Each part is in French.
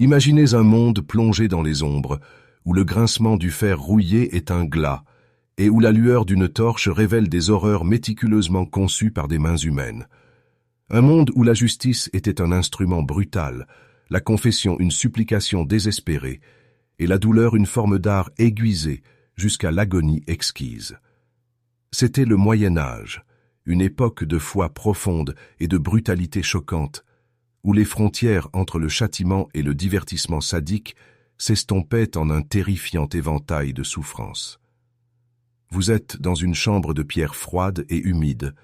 Imaginez un monde plongé dans les ombres, où le grincement du fer rouillé est un glas, et où la lueur d'une torche révèle des horreurs méticuleusement conçues par des mains humaines. Un monde où la justice était un instrument brutal, la confession une supplication désespérée, et la douleur une forme d'art aiguisée jusqu'à l'agonie exquise. C'était le Moyen Âge, une époque de foi profonde et de brutalité choquante, où les frontières entre le châtiment et le divertissement sadique s'estompaient en un terrifiant éventail de souffrances. Vous êtes dans une chambre de pierre froide et humide,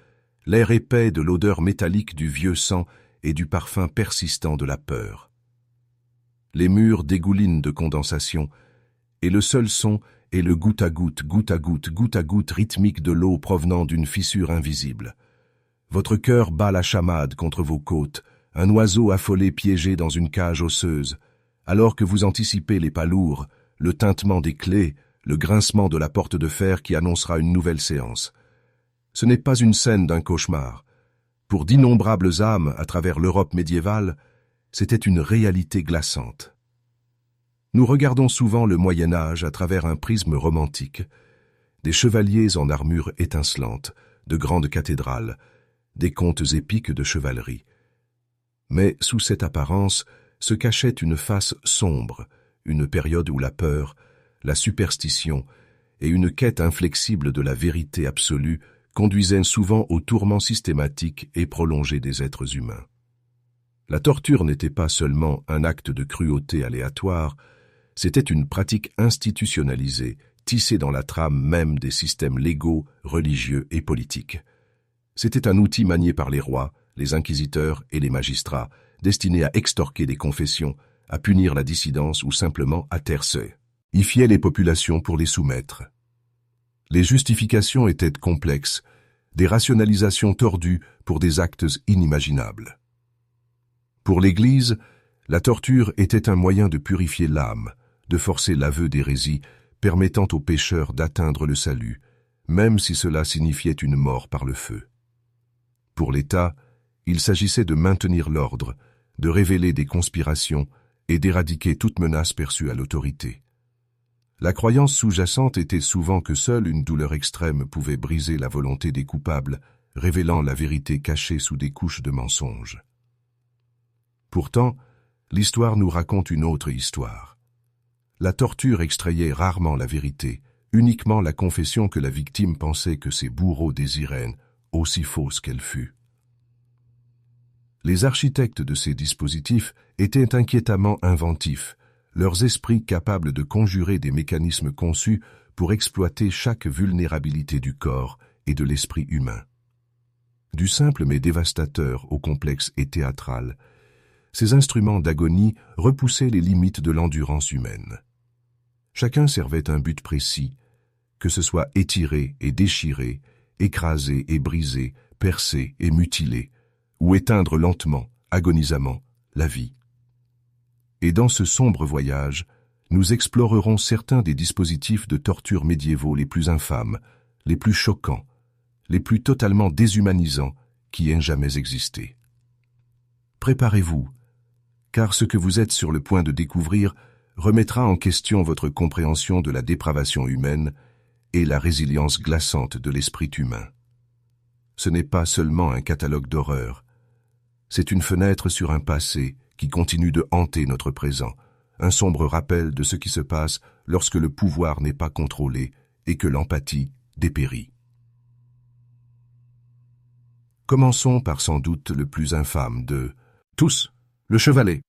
l'air épais de l'odeur métallique du vieux sang et du parfum persistant de la peur. Les murs dégoulinent de condensation, et le seul son est le goutte à goutte, goutte à goutte, goutte à goutte rythmique de l'eau provenant d'une fissure invisible. Votre cœur bat la chamade contre vos côtes, un oiseau affolé piégé dans une cage osseuse, alors que vous anticipez les pas lourds, le tintement des clés, le grincement de la porte de fer qui annoncera une nouvelle séance. Ce n'est pas une scène d'un cauchemar. Pour d'innombrables âmes à travers l'Europe médiévale, c'était une réalité glaçante. Nous regardons souvent le Moyen Âge à travers un prisme romantique. Des chevaliers en armure étincelante, de grandes cathédrales, des contes épiques de chevalerie. Mais sous cette apparence se cachait une face sombre, une période où la peur, la superstition et une quête inflexible de la vérité absolue conduisaient souvent au tourment systématique et prolongé des êtres humains. La torture n'était pas seulement un acte de cruauté aléatoire, c'était une pratique institutionnalisée, tissée dans la trame même des systèmes légaux, religieux et politiques. C'était un outil manié par les rois, les inquisiteurs et les magistrats, destiné à extorquer des confessions, à punir la dissidence ou simplement à terrifier les populations pour les soumettre. Les justifications étaient complexes, des rationalisations tordues pour des actes inimaginables. Pour l'Église, la torture était un moyen de purifier l'âme, de forcer l'aveu d'hérésie, permettant aux pécheurs d'atteindre le salut, même si cela signifiait une mort par le feu. Pour l'État, il s'agissait de maintenir l'ordre, de révéler des conspirations et d'éradiquer toute menace perçue à l'autorité. La croyance sous-jacente était souvent que seule une douleur extrême pouvait briser la volonté des coupables, révélant la vérité cachée sous des couches de mensonges. Pourtant, l'histoire nous raconte une autre histoire. La torture extrayait rarement la vérité, uniquement la confession que la victime pensait que ses bourreaux désiraient, aussi fausse qu'elle fût. Les architectes de ces dispositifs étaient inquiétamment inventifs, leurs esprits capables de conjurer des mécanismes conçus pour exploiter chaque vulnérabilité du corps et de l'esprit humain. Du simple mais dévastateur au complexe et théâtral, ces instruments d'agonie repoussaient les limites de l'endurance humaine. Chacun servait un but précis, que ce soit étirer et déchirer, écraser et briser, percer et mutiler, ou éteindre lentement, agonisamment, la vie. Et dans ce sombre voyage, nous explorerons certains des dispositifs de torture médiévaux les plus infâmes, les plus choquants, les plus totalement déshumanisants qui aient jamais existé. Préparez-vous, car ce que vous êtes sur le point de découvrir remettra en question votre compréhension de la dépravation humaine et la résilience glaçante de l'esprit humain. Ce n'est pas seulement un catalogue d'horreurs, c'est une fenêtre sur un passé qui continue de hanter notre présent, un sombre rappel de ce qui se passe lorsque le pouvoir n'est pas contrôlé et que l'empathie dépérit. Commençons par sans doute le plus infâme de tous, le chevalet.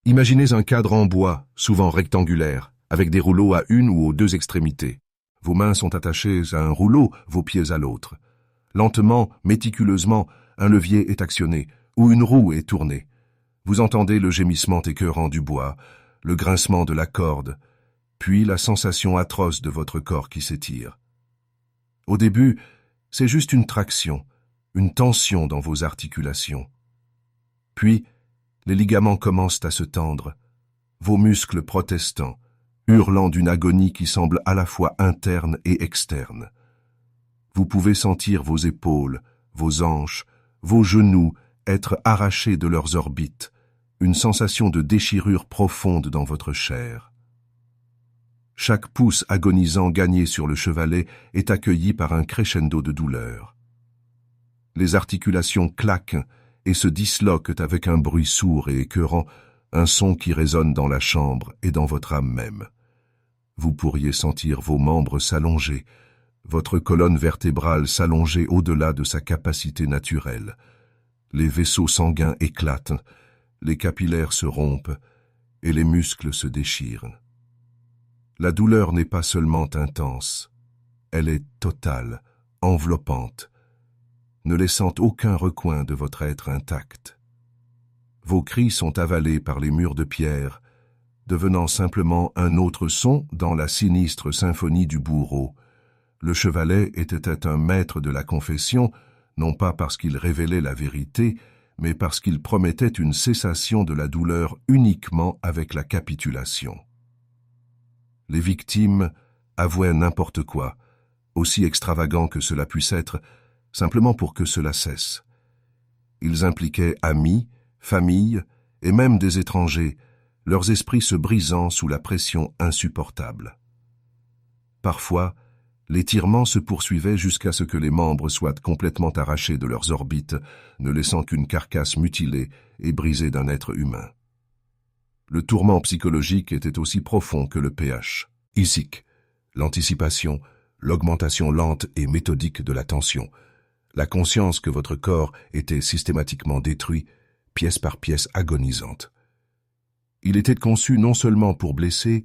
Imaginez un cadre en bois, souvent rectangulaire, avec des rouleaux à une ou aux deux extrémités. Vos mains sont attachées à un rouleau, vos pieds à l'autre. Lentement, méticuleusement, un levier est actionné, ou une roue est tournée. Vous entendez le gémissement écœurant du bois, le grincement de la corde, puis la sensation atroce de votre corps qui s'étire. Au début, c'est juste une traction, une tension dans vos articulations. Puis, les ligaments commencent à se tendre, vos muscles protestant, hurlant d'une agonie qui semble à la fois interne et externe. Vous pouvez sentir vos épaules, vos hanches, vos genoux être arrachés de leurs orbites, une sensation de déchirure profonde dans votre chair. Chaque pouce agonisant gagné sur le chevalet est accueilli par un crescendo de douleur. Les articulations claquent et se disloquent avec un bruit sourd et écœurant, un son qui résonne dans la chambre et dans votre âme même. Vous pourriez sentir vos membres s'allonger, votre colonne vertébrale s'allonger au-delà de sa capacité naturelle. Les vaisseaux sanguins éclatent, les capillaires se rompent et les muscles se déchirent. La douleur n'est pas seulement intense, elle est totale, enveloppante, ne laissant aucun recoin de votre être intact. Vos cris sont avalés par les murs de pierre, devenant simplement un autre son dans la sinistre symphonie du bourreau. Le chevalet était un maître de la confession, non pas parce qu'il révélait la vérité, mais parce qu'il promettait une cessation de la douleur uniquement avec la capitulation. Les victimes avouaient n'importe quoi, aussi extravagant que cela puisse être, simplement pour que cela cesse. Ils impliquaient amis, familles et même des étrangers, leurs esprits se brisant sous la pression insupportable. Parfois, l'étirement se poursuivait jusqu'à ce que les membres soient complètement arrachés de leurs orbites, ne laissant qu'une carcasse mutilée et brisée d'un être humain. Le tourment psychologique était aussi profond que le pH. Isique, l'anticipation, l'augmentation lente et méthodique de la tension, la conscience que votre corps était systématiquement détruit, pièce par pièce agonisante. Il était conçu non seulement pour blesser,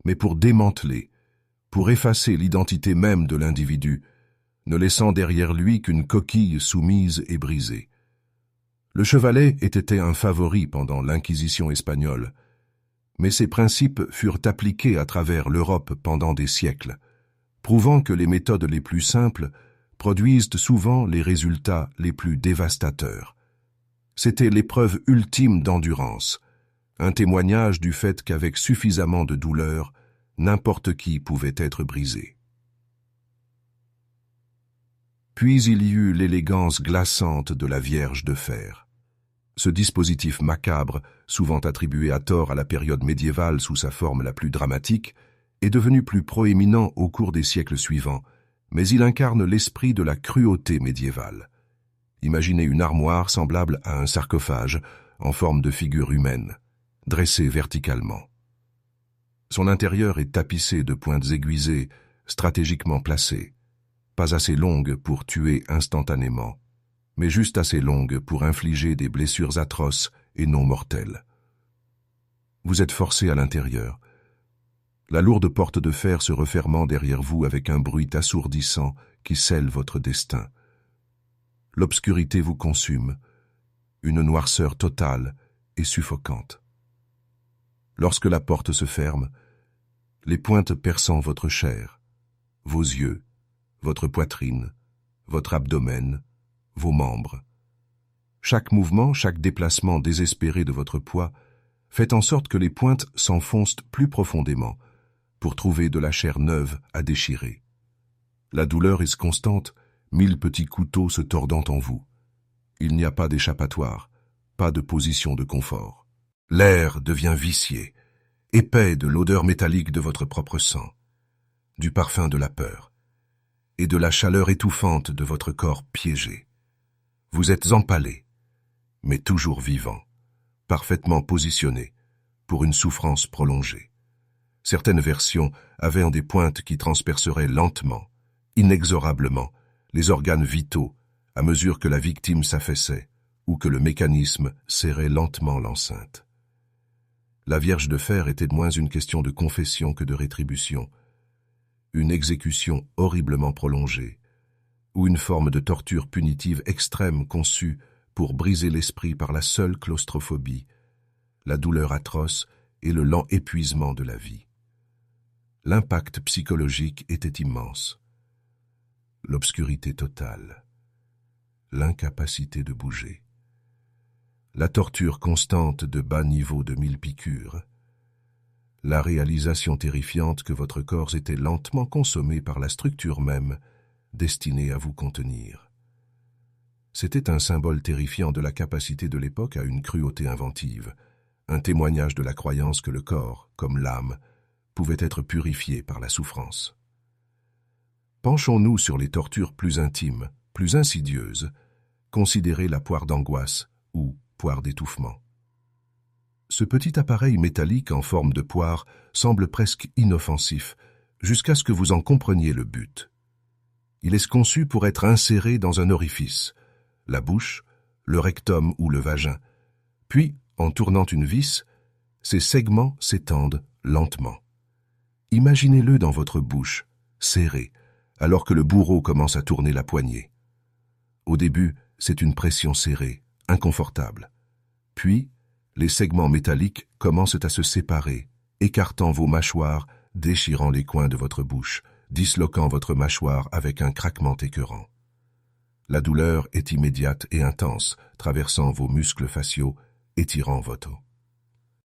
mais pour démanteler, pour effacer l'identité même de l'individu, ne laissant derrière lui qu'une coquille soumise et brisée. Le chevalet était un favori pendant l'Inquisition espagnole, mais ses principes furent appliqués à travers l'Europe pendant des siècles, prouvant que les méthodes les plus simples produisent souvent les résultats les plus dévastateurs. C'était l'épreuve ultime d'endurance, un témoignage du fait qu'avec suffisamment de douleur, n'importe qui pouvait être brisé. Puis il y eut l'élégance glaçante de la Vierge de fer. Ce dispositif macabre, souvent attribué à tort à la période médiévale sous sa forme la plus dramatique, est devenu plus proéminent au cours des siècles suivants, mais il incarne l'esprit de la cruauté médiévale. Imaginez une armoire semblable à un sarcophage, en forme de figure humaine, dressée verticalement. Son intérieur est tapissé de pointes aiguisées, stratégiquement placées, pas assez longues pour tuer instantanément, mais juste assez longues pour infliger des blessures atroces et non mortelles. Vous êtes forcé à l'intérieur, la lourde porte de fer se refermant derrière vous avec un bruit assourdissant qui scelle votre destin. L'obscurité vous consume, une noirceur totale et suffocante. Lorsque la porte se ferme, les pointes perçant votre chair, vos yeux, votre poitrine, votre abdomen, vos membres. Chaque mouvement, chaque déplacement désespéré de votre poids fait en sorte que les pointes s'enfoncent plus profondément pour trouver de la chair neuve à déchirer. La douleur est constante, 1000 petits couteaux se tordant en vous. Il n'y a pas d'échappatoire, pas de position de confort. L'air devient vicié, épais de l'odeur métallique de votre propre sang, du parfum de la peur et de la chaleur étouffante de votre corps piégé. Vous êtes empalé, mais toujours vivant, parfaitement positionné pour une souffrance prolongée. Certaines versions avaient des pointes qui transperceraient lentement, inexorablement, les organes vitaux à mesure que la victime s'affaissait ou que le mécanisme serrait lentement l'enceinte. La Vierge de fer était moins une question de confession que de rétribution, une exécution horriblement prolongée, ou une forme de torture punitive extrême conçue pour briser l'esprit par la seule claustrophobie, la douleur atroce et le lent épuisement de la vie. L'impact psychologique était immense. L'obscurité totale, l'incapacité de bouger, la torture constante de bas niveaux de 1000 piqûres, la réalisation terrifiante que votre corps était lentement consommé par la structure même destinée à vous contenir. C'était un symbole terrifiant de la capacité de l'époque à une cruauté inventive, un témoignage de la croyance que le corps, comme l'âme, pouvait être purifié par la souffrance. Penchons-nous sur les tortures plus intimes, plus insidieuses, considérez la poire d'angoisse ou poire d'étouffement. Ce petit appareil métallique en forme de poire semble presque inoffensif, jusqu'à ce que vous en compreniez le but. Il est conçu pour être inséré dans un orifice, la bouche, le rectum ou le vagin. Puis, en tournant une vis, ces segments s'étendent lentement. Imaginez-le dans votre bouche, serré, alors que le bourreau commence à tourner la poignée. Au début, c'est une pression serrée, inconfortable. Puis, les segments métalliques commencent à se séparer, écartant vos mâchoires, déchirant les coins de votre bouche, disloquant votre mâchoire avec un craquement écœurant. La douleur est immédiate et intense, traversant vos muscles faciaux, étirant votre os.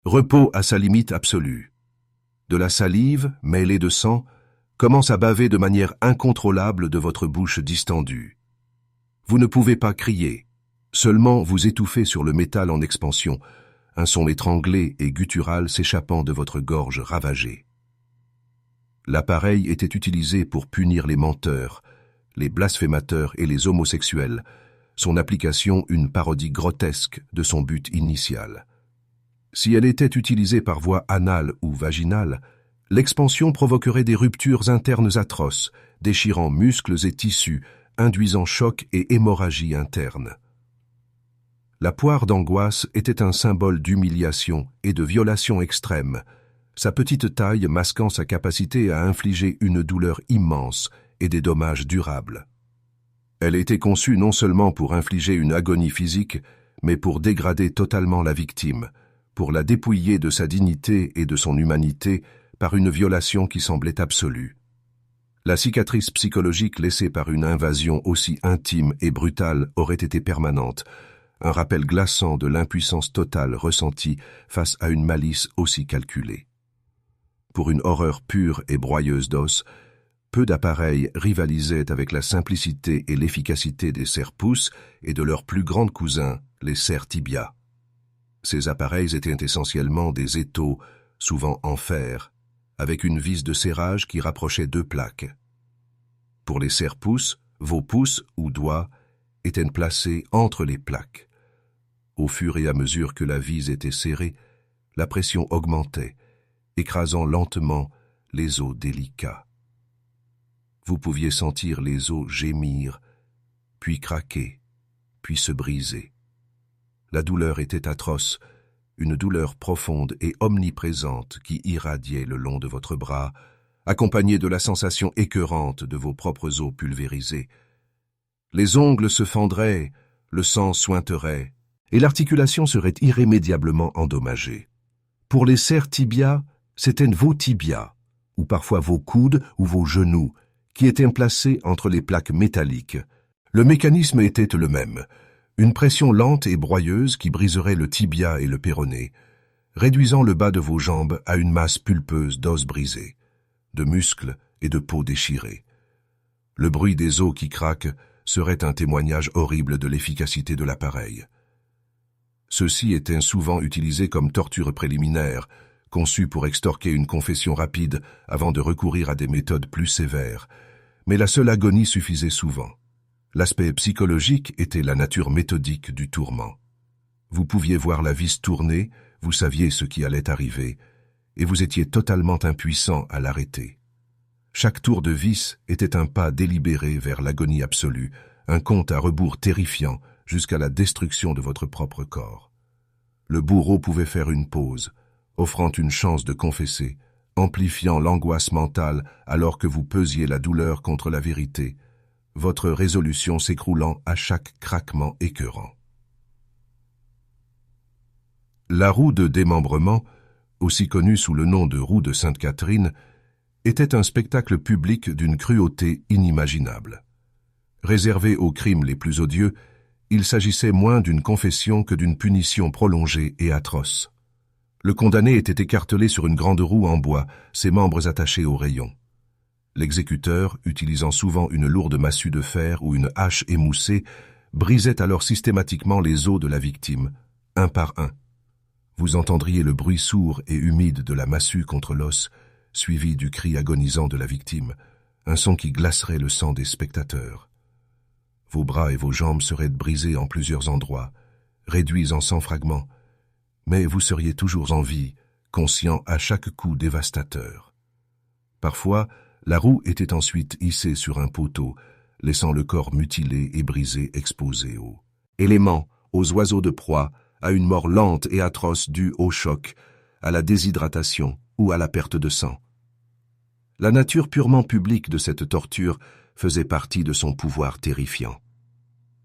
Repos à sa limite absolue. De la salive, mêlée de sang, commence à baver de manière incontrôlable de votre bouche distendue. Vous ne pouvez pas crier, seulement vous étouffez sur le métal en expansion, un son étranglé et guttural s'échappant de votre gorge ravagée. L'appareil était utilisé pour punir les menteurs, les blasphémateurs et les homosexuels, son application une parodie grotesque de son but initial. Si elle était utilisée par voie anale ou vaginale, l'expansion provoquerait des ruptures internes atroces, déchirant muscles et tissus, induisant choc et hémorragie interne. La poire d'angoisse était un symbole d'humiliation et de violation extrême, sa petite taille masquant sa capacité à infliger une douleur immense et des dommages durables. Elle était conçue non seulement pour infliger une agonie physique, mais pour dégrader totalement la victime, pour la dépouiller de sa dignité et de son humanité par une violation qui semblait absolue. La cicatrice psychologique laissée par une invasion aussi intime et brutale aurait été permanente, un rappel glaçant de l'impuissance totale ressentie face à une malice aussi calculée. Pour une horreur pure et broyeuse d'os, peu d'appareils rivalisaient avec la simplicité et l'efficacité des serre-pouces et de leurs plus grands cousins, les serre-tibias. Ces appareils étaient essentiellement des étaux, souvent en fer, avec une vis de serrage qui rapprochait deux plaques. Pour les serre-pouces, vos pouces ou doigts étaient placés entre les plaques. Au fur et à mesure que la vis était serrée, la pression augmentait, écrasant lentement les os délicats. Vous pouviez sentir les os gémir, puis craquer, puis se briser. La douleur était atroce, une douleur profonde et omniprésente qui irradiait le long de votre bras, accompagnée de la sensation écœurante de vos propres os pulvérisés. Les ongles se fendraient, le sang suinterait, et l'articulation serait irrémédiablement endommagée. Pour les serre-tibias, c'étaient vos tibias, ou parfois vos coudes ou vos genoux, qui étaient placés entre les plaques métalliques. Le mécanisme était le même, une pression lente et broyeuse qui briserait le tibia et le péroné, réduisant le bas de vos jambes à une masse pulpeuse d'os brisés, de muscles et de peau déchirée. Le bruit des os qui craquent serait un témoignage horrible de l'efficacité de l'appareil. Ceux-ci étaient souvent utilisés comme torture préliminaire, conçus pour extorquer une confession rapide avant de recourir à des méthodes plus sévères, mais la seule agonie suffisait souvent. L'aspect psychologique était la nature méthodique du tourment. Vous pouviez voir la vis tourner, vous saviez ce qui allait arriver, et vous étiez totalement impuissant à l'arrêter. Chaque tour de vis était un pas délibéré vers l'agonie absolue, un compte à rebours terrifiant jusqu'à la destruction de votre propre corps. Le bourreau pouvait faire une pause, offrant une chance de confesser, amplifiant l'angoisse mentale alors que vous pesiez la douleur contre la vérité, votre résolution s'écroulant à chaque craquement écœurant. La roue de démembrement, aussi connue sous le nom de roue de Sainte-Catherine, était un spectacle public d'une cruauté inimaginable. Réservé aux crimes les plus odieux, il s'agissait moins d'une confession que d'une punition prolongée et atroce. Le condamné était écartelé sur une grande roue en bois, ses membres attachés aux rayons. L'exécuteur, utilisant souvent une lourde massue de fer ou une hache émoussée, brisait alors systématiquement les os de la victime, un par un. Vous entendriez le bruit sourd et humide de la massue contre l'os, suivi du cri agonisant de la victime, un son qui glacerait le sang des spectateurs. Vos bras et vos jambes seraient brisés en plusieurs endroits, réduits en 100 fragments, mais vous seriez toujours en vie, conscient à chaque coup dévastateur. Parfois, la roue était ensuite hissée sur un poteau, laissant le corps mutilé et brisé exposé aux éléments, aux oiseaux de proie, à une mort lente et atroce due au choc, à la déshydratation ou à la perte de sang. La nature purement publique de cette torture faisait partie de son pouvoir terrifiant.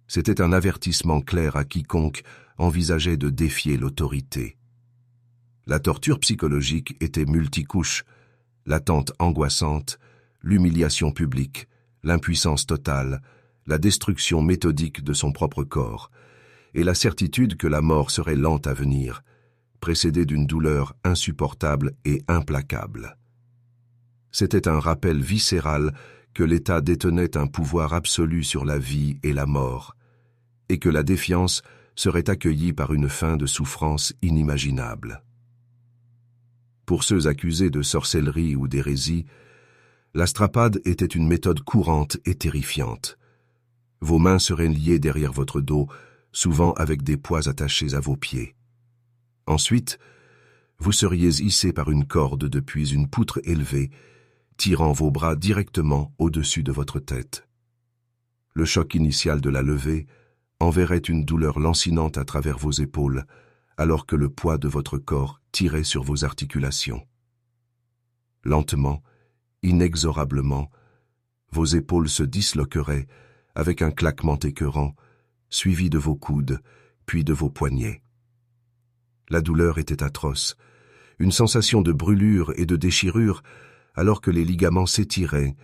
C'était un avertissement clair à quiconque envisageait de défier l'autorité. La torture psychologique était multicouche, l'attente angoissante, l'humiliation publique, l'impuissance totale, la destruction méthodique de son propre corps, et la certitude que la mort serait lente à venir, précédée d'une douleur insupportable et implacable. C'était un rappel viscéral que l'État détenait un pouvoir absolu sur la vie et la mort, et que la défiance serait accueillie par une fin de souffrance inimaginable. Pour ceux accusés de sorcellerie ou d'hérésie, la strapade était une méthode courante et terrifiante. Vos mains seraient liées derrière votre dos, souvent avec des poids attachés à vos pieds. Ensuite, vous seriez hissé par une corde depuis une poutre élevée, tirant vos bras directement au-dessus de votre tête. Le choc initial de la levée enverrait une douleur lancinante à travers vos épaules, alors que le poids de votre corps tirait sur vos articulations. Lentement, inexorablement, vos épaules se disloqueraient avec un claquement écœurant, suivi de vos coudes, puis de vos poignets. La douleur était atroce, une sensation de brûlure et de déchirure, alors que les ligaments s'étiraient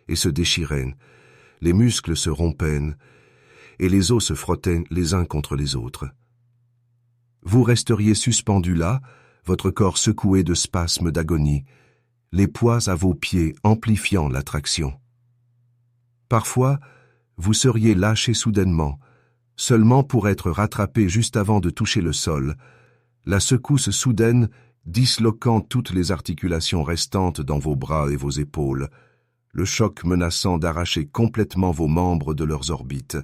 et se déchiraient, les muscles se rompaient, et les os se frottaient les uns contre les autres. Vous resteriez suspendu là, votre corps secoué de spasmes d'agonie, les poids à vos pieds amplifiant l'attraction. Parfois, vous seriez lâché soudainement, seulement pour être rattrapé juste avant de toucher le sol, la secousse soudaine disloquant toutes les articulations restantes dans vos bras et vos épaules, le choc menaçant d'arracher complètement vos membres de leurs orbites.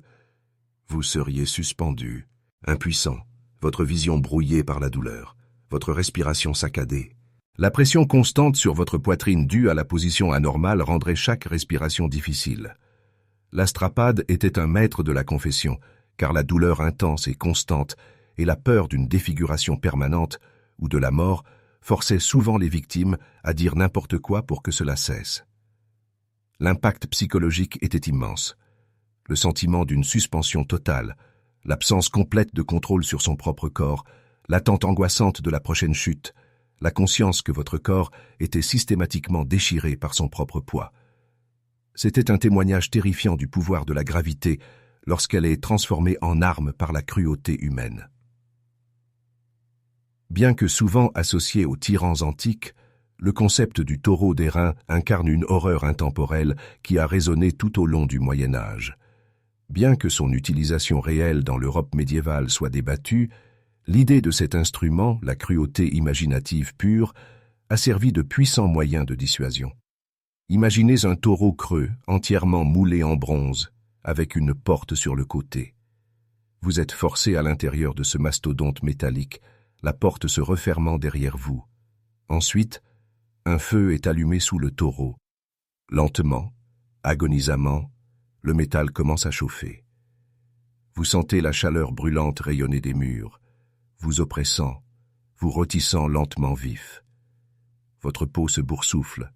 Vous seriez suspendu, impuissant, votre vision brouillée par la douleur, votre respiration saccadée. La pression constante sur votre poitrine due à la position anormale rendrait chaque respiration difficile. La strapade était un maître de la confession, car la douleur intense et constante et la peur d'une défiguration permanente ou de la mort forçaient souvent les victimes à dire n'importe quoi pour que cela cesse. L'impact psychologique était immense. Le sentiment d'une suspension totale, l'absence complète de contrôle sur son propre corps, l'attente angoissante de la prochaine chute, la conscience que votre corps était systématiquement déchiré par son propre poids. C'était un témoignage terrifiant du pouvoir de la gravité lorsqu'elle est transformée en arme par la cruauté humaine. Bien que souvent associé aux tyrans antiques, le concept du taureau d'airain incarne une horreur intemporelle qui a résonné tout au long du Moyen-Âge. Bien que son utilisation réelle dans l'Europe médiévale soit débattue, l'idée de cet instrument, la cruauté imaginative pure, a servi de puissant moyen de dissuasion. Imaginez un taureau creux, entièrement moulé en bronze, avec une porte sur le côté. Vous êtes forcé à l'intérieur de ce mastodonte métallique, la porte se refermant derrière vous. Ensuite, un feu est allumé sous le taureau. Lentement, agonisamment, le métal commence à chauffer. Vous sentez la chaleur brûlante rayonner des murs, vous oppressant, vous rôtissant lentement vif. Votre peau se boursoufle,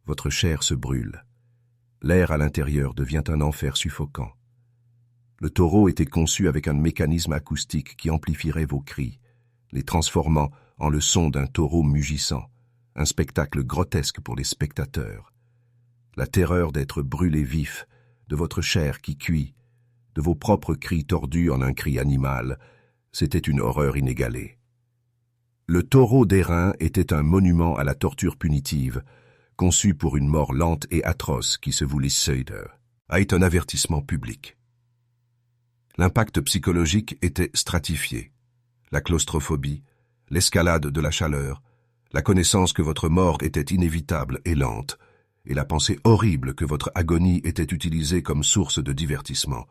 votre chair se brûle. L'air à l'intérieur devient un enfer suffocant. Le taureau était conçu avec un mécanisme acoustique qui amplifierait vos cris, les transformant en le son d'un taureau mugissant, un spectacle grotesque pour les spectateurs. La terreur d'être brûlé vif, de votre chair qui cuit, de vos propres cris tordus en un cri animal, c'était une horreur inégalée. Le taureau d'airain était un monument à la torture punitive, conçu pour une mort lente et atroce qui se voulait est un avertissement public. L'impact psychologique était stratifié. La claustrophobie, l'escalade de la chaleur, la connaissance que votre mort était inévitable et lente, et la pensée horrible que votre agonie était utilisée comme source de divertissement.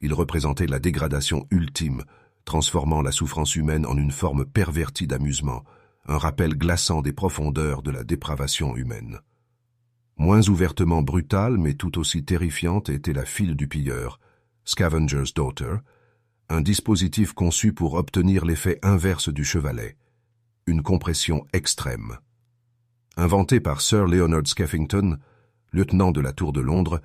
Il représentait la dégradation ultime, transformant la souffrance humaine en une forme pervertie d'amusement, un rappel glaçant des profondeurs de la dépravation humaine. Moins ouvertement brutale, mais tout aussi terrifiante, était la file du pilleur, Scavenger's Daughter, un dispositif conçu pour obtenir l'effet inverse du chevalet, une compression extrême. Inventé par Sir Leonard Skeffington, lieutenant de la Tour de Londres,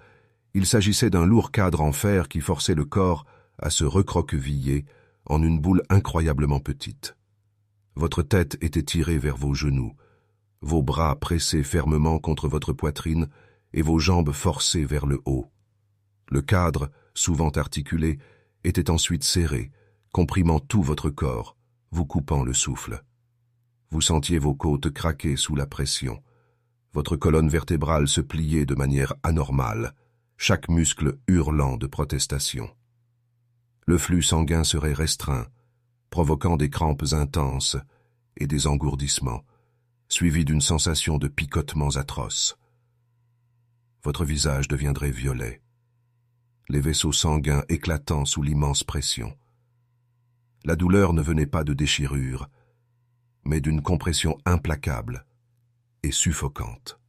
il s'agissait d'un lourd cadre en fer qui forçait le corps à se recroqueviller en une boule incroyablement petite. Votre tête était tirée vers vos genoux, vos bras pressés fermement contre votre poitrine et vos jambes forcées vers le haut. Le cadre, souvent articulé, était ensuite serré, comprimant tout votre corps, vous coupant le souffle. Vous sentiez vos côtes craquer sous la pression. Votre colonne vertébrale se pliait de manière anormale, chaque muscle hurlant de protestation. Le flux sanguin serait restreint, provoquant des crampes intenses et des engourdissements, suivis d'une sensation de picotements atroces. Votre visage deviendrait violet, les vaisseaux sanguins éclatant sous l'immense pression. La douleur ne venait pas de déchirure, mais d'une compression implacable et suffocante.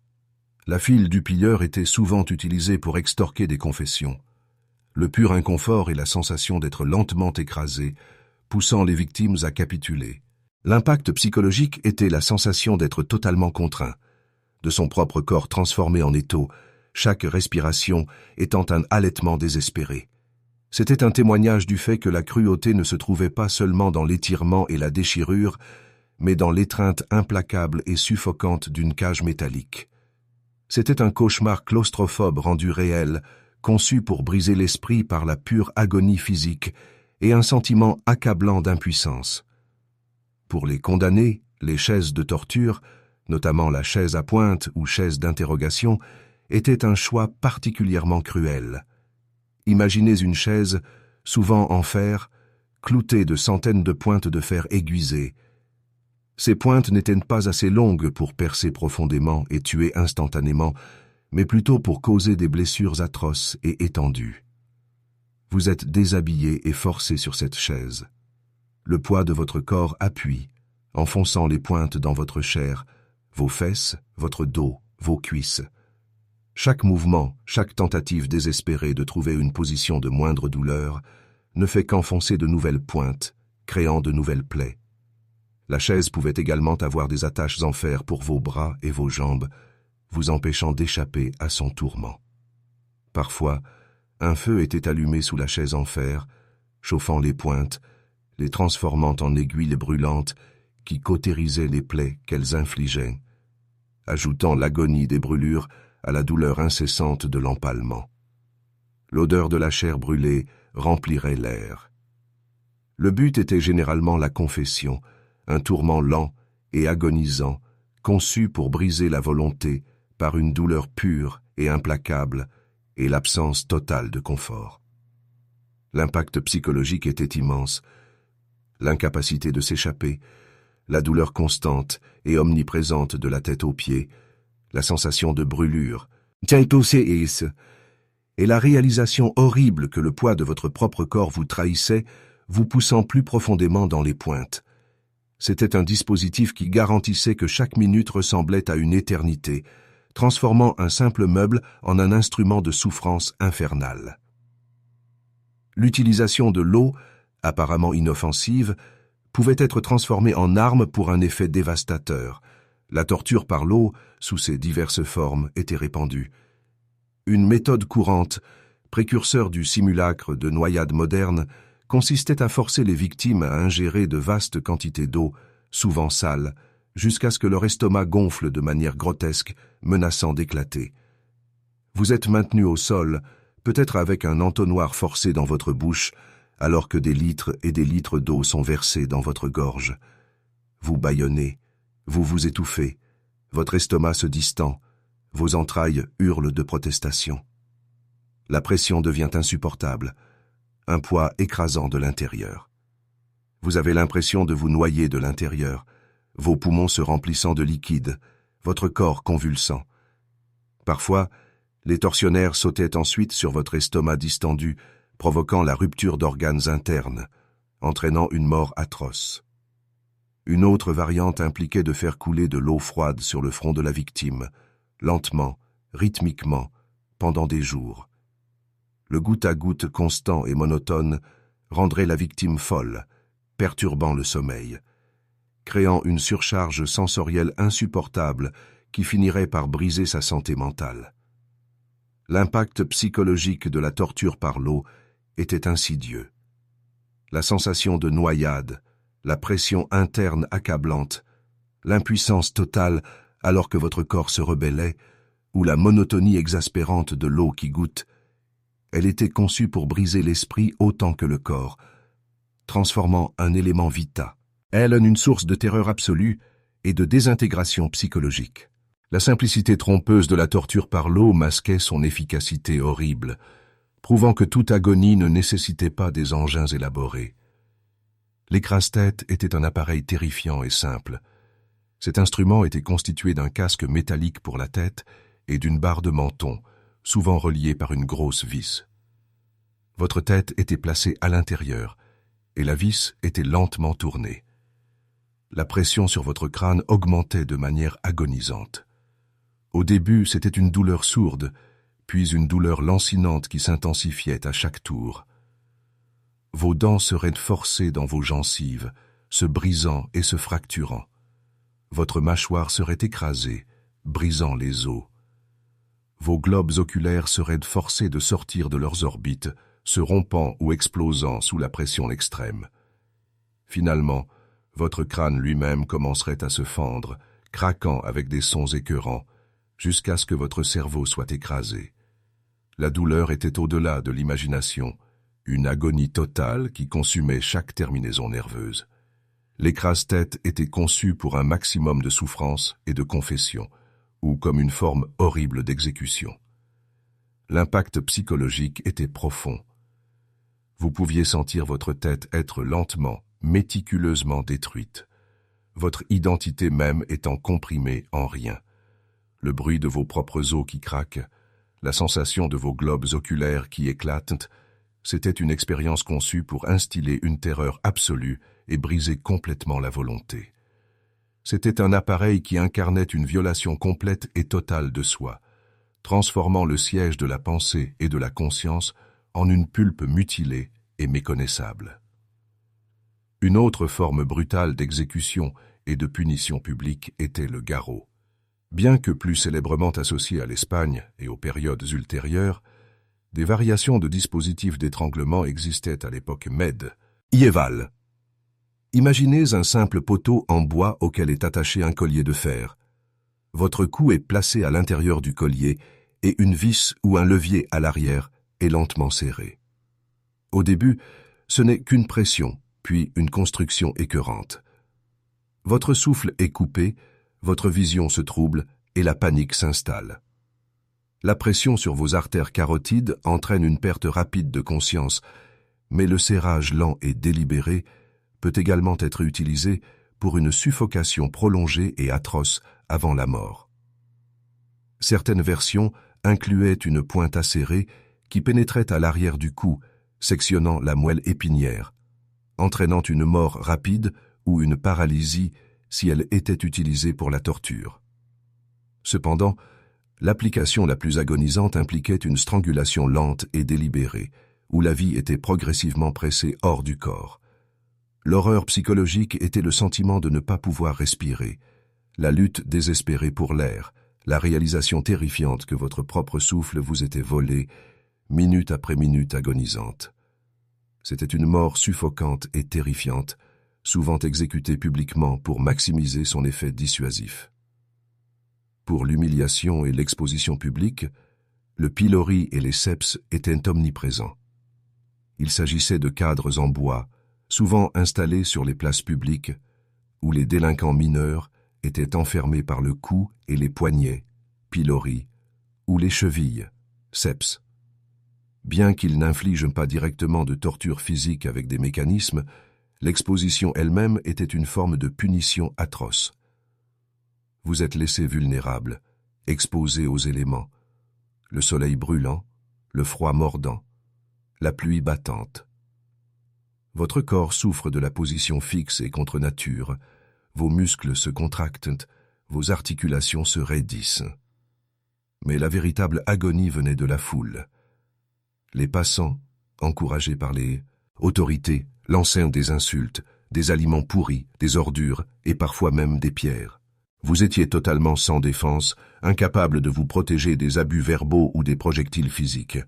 La file du pilleur était souvent utilisée pour extorquer des confessions. Le pur inconfort et la sensation d'être lentement écrasé, poussant les victimes à capituler. L'impact psychologique était la sensation d'être totalement contraint, de son propre corps transformé en étau, chaque respiration étant un halètement désespéré. C'était un témoignage du fait que la cruauté ne se trouvait pas seulement dans l'étirement et la déchirure, mais dans l'étreinte implacable et suffocante d'une cage métallique. C'était un cauchemar claustrophobe rendu réel, conçu pour briser l'esprit par la pure agonie physique et un sentiment accablant d'impuissance. Pour les condamnés, les chaises de torture, notamment la chaise à pointe ou chaise d'interrogation, étaient un choix particulièrement cruel. Imaginez une chaise, souvent en fer, cloutée de centaines de pointes de fer aiguisées. Ces pointes n'étaient pas assez longues pour percer profondément et tuer instantanément, mais plutôt pour causer des blessures atroces et étendues. Vous êtes déshabillé et forcé sur cette chaise. Le poids de votre corps appuie, enfonçant les pointes dans votre chair, vos fesses, votre dos, vos cuisses. Chaque mouvement, chaque tentative désespérée de trouver une position de moindre douleur ne fait qu'enfoncer de nouvelles pointes, créant de nouvelles plaies. La chaise pouvait également avoir des attaches en fer pour vos bras et vos jambes, vous empêchant d'échapper à son tourment. Parfois, un feu était allumé sous la chaise en fer, chauffant les pointes, les transformant en aiguilles brûlantes qui cautérisaient les plaies qu'elles infligeaient, ajoutant l'agonie des brûlures à la douleur incessante de l'empalement. L'odeur de la chair brûlée remplirait l'air. Le but était généralement la confession, un tourment lent et agonisant, conçu pour briser la volonté par une douleur pure et implacable et l'absence totale de confort. L'impact psychologique était immense. L'incapacité de s'échapper, la douleur constante et omniprésente de la tête aux pieds, la sensation de brûlure, et la réalisation horrible que le poids de votre propre corps vous trahissait, vous poussant plus profondément dans les pointes. C'était un dispositif qui garantissait que chaque minute ressemblait à une éternité, transformant un simple meuble en un instrument de souffrance infernale. L'utilisation de l'eau, apparemment inoffensive, pouvait être transformée en arme pour un effet dévastateur. La torture par l'eau, sous ses diverses formes, était répandue. Une méthode courante, précurseur du simulacre de noyade moderne, consistait à forcer les victimes à ingérer de vastes quantités d'eau, souvent sale, jusqu'à ce que leur estomac gonfle de manière grotesque, menaçant d'éclater. Vous êtes maintenu au sol, peut-être avec un entonnoir forcé dans votre bouche, alors que des litres et des litres d'eau sont versés dans votre gorge. Vous bâillonnez, vous vous étouffez, votre estomac se distend, vos entrailles hurlent de protestation. La pression devient insupportable, un poids écrasant de l'intérieur. Vous avez l'impression de vous noyer de l'intérieur, vos poumons se remplissant de liquide, votre corps convulsant. Parfois, les tortionnaires sautaient ensuite sur votre estomac distendu, provoquant la rupture d'organes internes, entraînant une mort atroce. Une autre variante impliquait de faire couler de l'eau froide sur le front de la victime, lentement, rythmiquement, pendant des jours. Le goutte-à-goutte constant et monotone rendrait la victime folle, perturbant le sommeil, créant une surcharge sensorielle insupportable qui finirait par briser sa santé mentale. L'impact psychologique de la torture par l'eau était insidieux. La sensation de noyade, la pression interne accablante, l'impuissance totale alors que votre corps se rebellait, ou la monotonie exaspérante de l'eau qui goûte, elle était conçue pour briser l'esprit autant que le corps, transformant un élément vita, elle en une source de terreur absolue et de désintégration psychologique. La simplicité trompeuse de la torture par l'eau masquait son efficacité horrible, prouvant que toute agonie ne nécessitait pas des engins élaborés. L'écrase-tête était un appareil terrifiant et simple. Cet instrument était constitué d'un casque métallique pour la tête et d'une barre de menton, souvent reliée par une grosse vis. Votre tête était placée à l'intérieur, et la vis était lentement tournée. La pression sur votre crâne augmentait de manière agonisante. Au début, c'était une douleur sourde, puis une douleur lancinante qui s'intensifiait à chaque tour. Vos dents seraient forcées dans vos gencives, se brisant et se fracturant. Votre mâchoire serait écrasée, brisant les os. Vos globes oculaires seraient forcés de sortir de leurs orbites, se rompant ou explosant sous la pression extrême. Finalement, votre crâne lui-même commencerait à se fendre, craquant avec des sons écœurants, jusqu'à ce que votre cerveau soit écrasé. La douleur était au-delà de l'imagination, une agonie totale qui consumait chaque terminaison nerveuse. L'écrase-tête était conçue pour un maximum de souffrance et de confession, ou comme une forme horrible d'exécution. L'impact psychologique était profond. Vous pouviez sentir votre tête être lentement, méticuleusement détruite, votre identité même étant comprimée en rien. Le bruit de vos propres os qui craquent, la sensation de vos globes oculaires qui éclatent, c'était une expérience conçue pour instiller une terreur absolue et briser complètement la volonté. C'était un appareil qui incarnait une violation complète et totale de soi, transformant le siège de la pensée et de la conscience en une pulpe mutilée et méconnaissable. Une autre forme brutale d'exécution et de punition publique était le garrot. Bien que plus célèbrement associé à l'Espagne et aux périodes ultérieures, des variations de dispositifs d'étranglement existaient à l'époque médiévale. Imaginez un simple poteau en bois auquel est attaché un collier de fer. Votre cou est placé à l'intérieur du collier et une vis ou un levier à l'arrière est lentement serré. Au début, ce n'est qu'une pression, puis une construction écœurante. Votre souffle est coupé, votre vision se trouble et la panique s'installe. La pression sur vos artères carotides entraîne une perte rapide de conscience, mais le serrage lent et délibéré peut également être utilisé pour une suffocation prolongée et atroce avant la mort. Certaines versions incluaient une pointe acérée qui pénétrait à l'arrière du cou, sectionnant la moelle épinière, entraînant une mort rapide ou une paralysie si elle était utilisée pour la torture. Cependant, l'application la plus agonisante impliquait une strangulation lente et délibérée, où la vie était progressivement pressée hors du corps. L'horreur psychologique était le sentiment de ne pas pouvoir respirer, la lutte désespérée pour l'air, la réalisation terrifiante que votre propre souffle vous était volé, minute après minute agonisante. C'était une mort suffocante et terrifiante, souvent exécutée publiquement pour maximiser son effet dissuasif. Pour l'humiliation et l'exposition publique, le pilori et les ceps étaient omniprésents. Il s'agissait de cadres en bois, souvent installés sur les places publiques, où les délinquants mineurs étaient enfermés par le cou et les poignets, pilori, ou les chevilles, ceps. Bien qu'ils n'infligent pas directement de torture physique avec des mécanismes, L'exposition elle-même était une forme de punition atroce. Vous êtes laissé vulnérable, exposé aux éléments, le soleil brûlant, le froid mordant, la pluie battante. Votre corps souffre de la position fixe et contre nature, vos muscles se contractent, vos articulations se raidissent. Mais la véritable agonie venait de la foule. Les passants, encouragés par les autorités, lançaient des insultes, des aliments pourris, des ordures et parfois même des pierres. Vous étiez totalement sans défense, incapable de vous protéger des abus verbaux ou des projectiles physiques.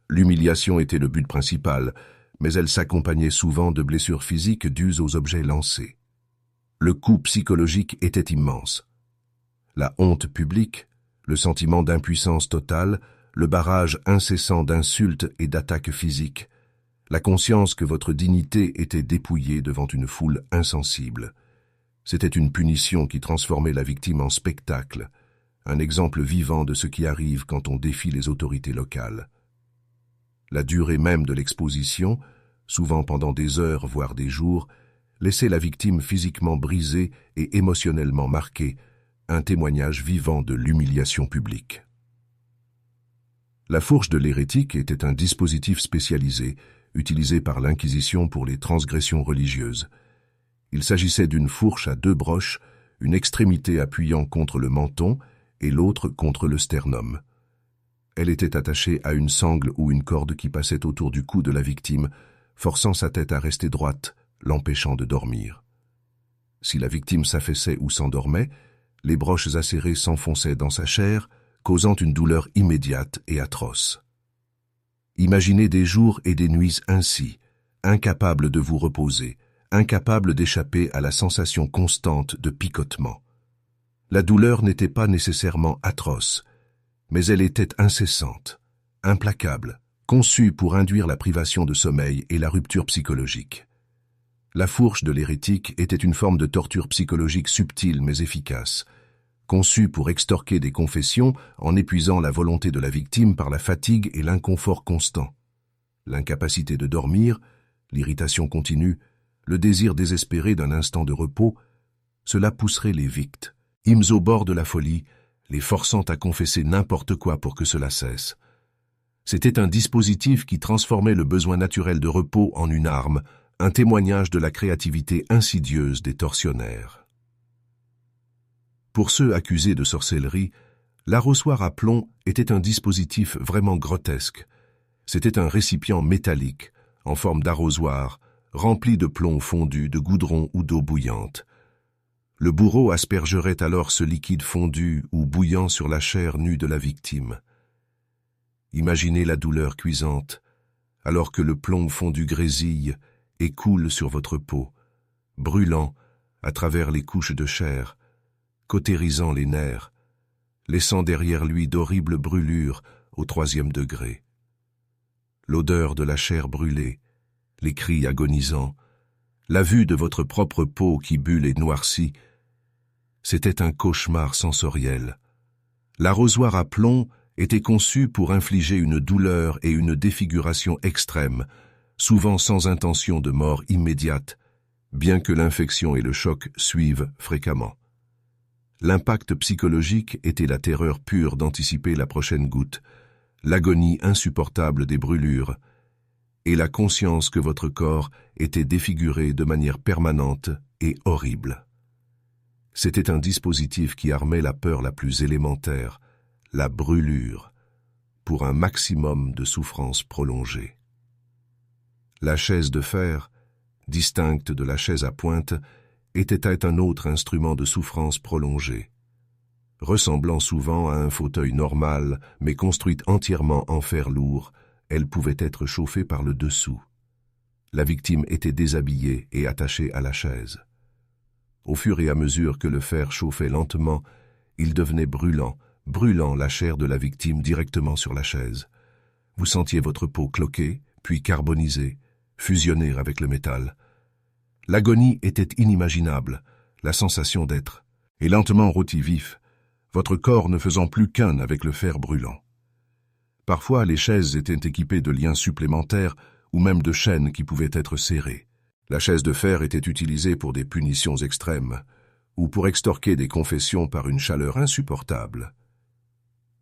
L'humiliation était le but principal, mais elle s'accompagnait souvent de blessures physiques dues aux objets lancés. Le coût psychologique était immense. La honte publique, le sentiment d'impuissance totale, le barrage incessant d'insultes et d'attaques physiques, la conscience que votre dignité était dépouillée devant une foule insensible. C'était une punition qui transformait la victime en spectacle, un exemple vivant de ce qui arrive quand on défie les autorités locales. La durée même de l'exposition, souvent pendant des heures voire des jours, laissait la victime physiquement brisée et émotionnellement marquée, un témoignage vivant de l'humiliation publique. La fourche de l'hérétique était un dispositif spécialisé, utilisé par l'Inquisition pour les transgressions religieuses. Il s'agissait d'une fourche à 2 broches, une extrémité appuyant contre le menton et l'autre contre le sternum. Elle était attachée à une sangle ou une corde qui passait autour du cou de la victime, forçant sa tête à rester droite, l'empêchant de dormir. Si la victime s'affaissait ou s'endormait, les broches acérées s'enfonçaient dans sa chair, causant une douleur immédiate et atroce. Imaginez des jours et des nuits ainsi, incapables de vous reposer, incapables d'échapper à la sensation constante de picotement. La douleur n'était pas nécessairement atroce, mais elle était incessante, implacable, conçue pour induire la privation de sommeil et la rupture psychologique. La fourche de l'hérétique était une forme de torture psychologique subtile mais efficace, conçue pour extorquer des confessions en épuisant la volonté de la victime par la fatigue et l'inconfort constant. L'incapacité de dormir, l'irritation continue, le désir désespéré d'un instant de repos, cela pousserait les victimes au bord de la folie, les forçant à confesser n'importe quoi pour que cela cesse. C'était un dispositif qui transformait le besoin naturel de repos en une arme, un témoignage de la créativité insidieuse des tortionnaires. Pour ceux accusés de sorcellerie, l'arrosoir à plomb était un dispositif vraiment grotesque. C'était un récipient métallique, en forme d'arrosoir, rempli de plomb fondu, de goudron ou d'eau bouillante. Le bourreau aspergerait alors ce liquide fondu ou bouillant sur la chair nue de la victime. Imaginez la douleur cuisante, alors que le plomb fondu grésille et coule sur votre peau, brûlant à travers les couches de chair, cautérisant les nerfs, laissant derrière lui d'horribles brûlures au 3e degré. L'odeur de la chair brûlée, les cris agonisants, la vue de votre propre peau qui bulle et noircit, c'était un cauchemar sensoriel. L'arrosoir à plomb était conçu pour infliger une douleur et une défiguration extrême, souvent sans intention de mort immédiate, bien que l'infection et le choc suivent fréquemment. L'impact psychologique était la terreur pure d'anticiper la prochaine goutte, l'agonie insupportable des brûlures, et la conscience que votre corps était défiguré de manière permanente et horrible. C'était un dispositif qui armait la peur la plus élémentaire, la brûlure, pour un maximum de souffrance prolongée. La chaise de fer, distincte de la chaise à pointe, était un autre instrument de souffrance prolongée. Ressemblant souvent à un fauteuil normal, mais construite entièrement en fer lourd, elle pouvait être chauffée par le dessous. La victime était déshabillée et attachée à la chaise. Au fur et à mesure que le fer chauffait lentement, il devenait brûlant la chair de la victime directement sur la chaise. Vous sentiez votre peau cloquer, puis carboniser, fusionner avec le métal. L'agonie était inimaginable, la sensation d'être, et lentement rôti vif, votre corps ne faisant plus qu'un avec le fer brûlant. Parfois, les chaises étaient équipées de liens supplémentaires ou même de chaînes qui pouvaient être serrées. La chaise de fer était utilisée pour des punitions extrêmes, ou pour extorquer des confessions par une chaleur insupportable.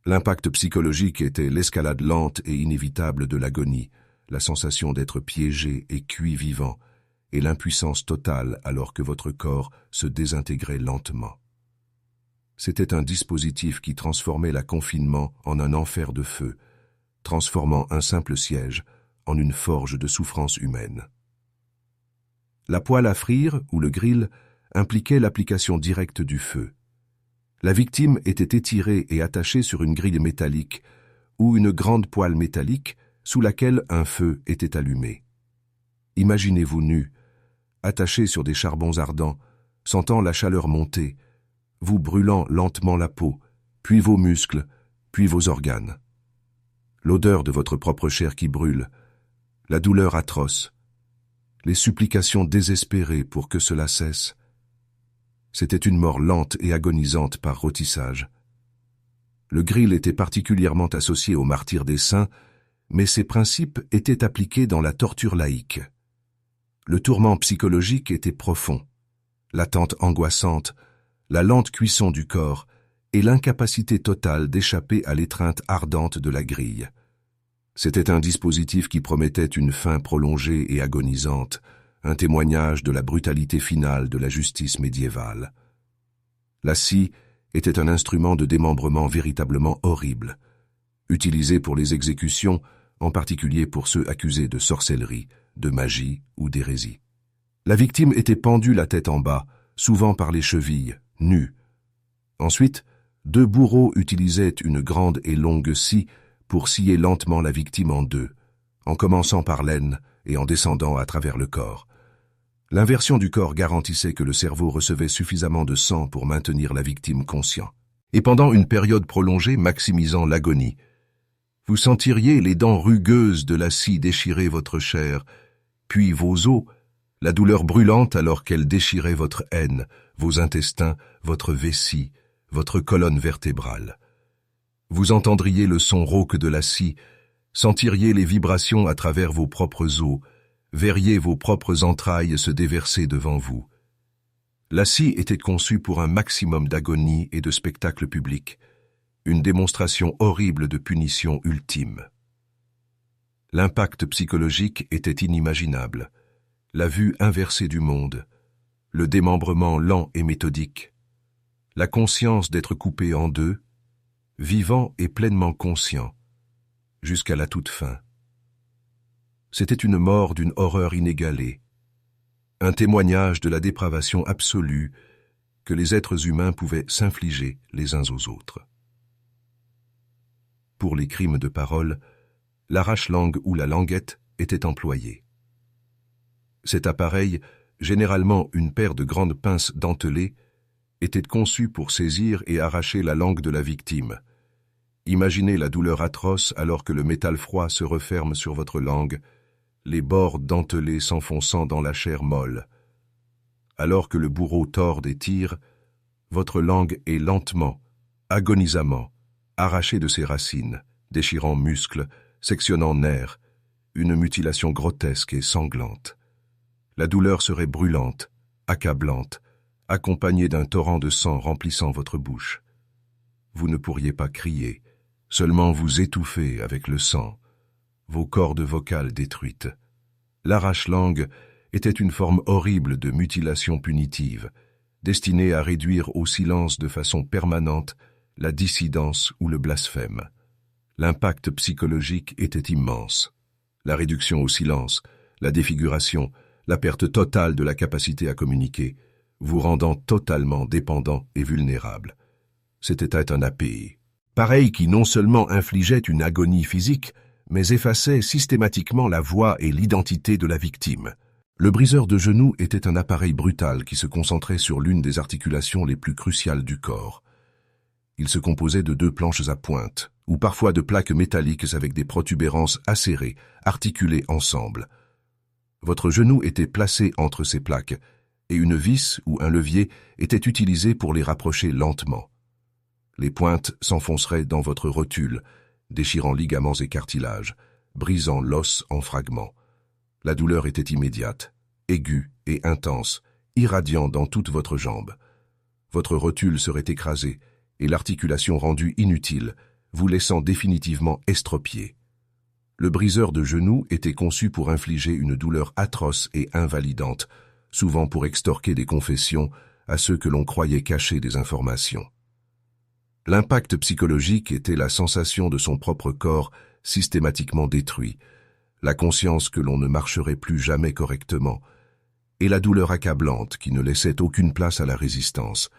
L'impact psychologique était l'escalade lente et inévitable de l'agonie, la sensation d'être piégé et cuit vivant, et l'impuissance totale alors que votre corps se désintégrait lentement. C'était un dispositif qui transformait le confinement en un enfer de feu, transformant un simple siège en une forge de souffrance humaine. La poêle à frire, ou le grill, impliquait l'application directe du feu. La victime était étirée et attachée sur une grille métallique ou une grande poêle métallique sous laquelle un feu était allumé. Imaginez-vous nu, attaché sur des charbons ardents, sentant la chaleur monter, vous brûlant lentement la peau, puis vos muscles, puis vos organes. L'odeur de votre propre chair qui brûle, la douleur atroce, les supplications désespérées pour que cela cesse. C'était une mort lente et agonisante par rôtissage. Le grill était particulièrement associé au martyre des saints, mais ses principes étaient appliqués dans la torture laïque. Le tourment psychologique était profond, l'attente angoissante, la lente cuisson du corps et l'incapacité totale d'échapper à l'étreinte ardente de la grille. C'était un dispositif qui promettait une fin prolongée et agonisante, un témoignage de la brutalité finale de la justice médiévale. La scie était un instrument de démembrement véritablement horrible, utilisé pour les exécutions, en particulier pour ceux accusés de sorcellerie, de magie ou d'hérésie. La victime était pendue la tête en bas, souvent par les chevilles, nue. Ensuite, deux bourreaux utilisaient une grande et longue scie pour scier lentement la victime en deux, en commençant par l'aine et en descendant à travers le corps. L'inversion du corps garantissait que le cerveau recevait suffisamment de sang pour maintenir la victime conscient. Et pendant une période prolongée maximisant l'agonie, vous sentiriez les dents rugueuses de la scie déchirer votre chair, puis vos os, la douleur brûlante alors qu'elle déchirait votre haine, vos intestins, votre vessie, votre colonne vertébrale. Vous entendriez le son rauque de la scie, sentiriez les vibrations à travers vos propres os, verriez vos propres entrailles se déverser devant vous. La scie était conçue pour un maximum d'agonie et de spectacle public, une démonstration horrible de punition ultime. L'impact psychologique était inimaginable, la vue inversée du monde, le démembrement lent et méthodique, la conscience d'être coupé en deux, vivant et pleinement conscient, jusqu'à la toute fin. C'était une mort d'une horreur inégalée, un témoignage de la dépravation absolue que les êtres humains pouvaient s'infliger les uns aux autres. Pour les crimes de parole, l'arrache-langue ou la languette était employé. Cet appareil, généralement une paire de grandes pinces dentelées, était conçu pour saisir et arracher la langue de la victime. Imaginez la douleur atroce alors que le métal froid se referme sur votre langue, les bords dentelés s'enfonçant dans la chair molle. Alors que le bourreau tord et tire, votre langue est lentement, agonisamment, arrachée de ses racines, déchirant muscles, sectionnant nerfs, une mutilation grotesque et sanglante. La douleur serait brûlante, accablante, accompagnée d'un torrent de sang remplissant votre bouche. Vous ne pourriez pas crier, seulement vous étouffer avec le sang, vos cordes vocales détruites. L'arrache-langue était une forme horrible de mutilation punitive, destinée à réduire au silence de façon permanente la dissidence ou le blasphème. L'impact psychologique était immense. La réduction au silence, la défiguration, la perte totale de la capacité à communiquer, vous rendant totalement dépendant et vulnérable. C'était un API. Pareil qui non seulement infligeait une agonie physique, mais effaçait systématiquement la voix et l'identité de la victime. Le briseur de genoux était un appareil brutal qui se concentrait sur l'une des articulations les plus cruciales du corps. Il se composait de deux planches à pointe, ou parfois de plaques métalliques avec des protubérances acérées, articulées ensemble. Votre genou était placé entre ces plaques, et une vis ou un levier était utilisé pour les rapprocher lentement. Les pointes s'enfonceraient dans votre rotule, déchirant ligaments et cartilages, brisant l'os en fragments. La douleur était immédiate, aigu et intense, irradiant dans toute votre jambe. Votre rotule serait écrasée et l'articulation rendue inutile, vous laissant définitivement estropié. Le briseur de genoux était conçu pour infliger une douleur atroce et invalidante, souvent pour extorquer des confessions à ceux que l'on croyait cacher des informations. L'impact psychologique était la sensation de son propre corps systématiquement détruit, la conscience que l'on ne marcherait plus jamais correctement, et la douleur accablante qui ne laissait aucune place à la résistance.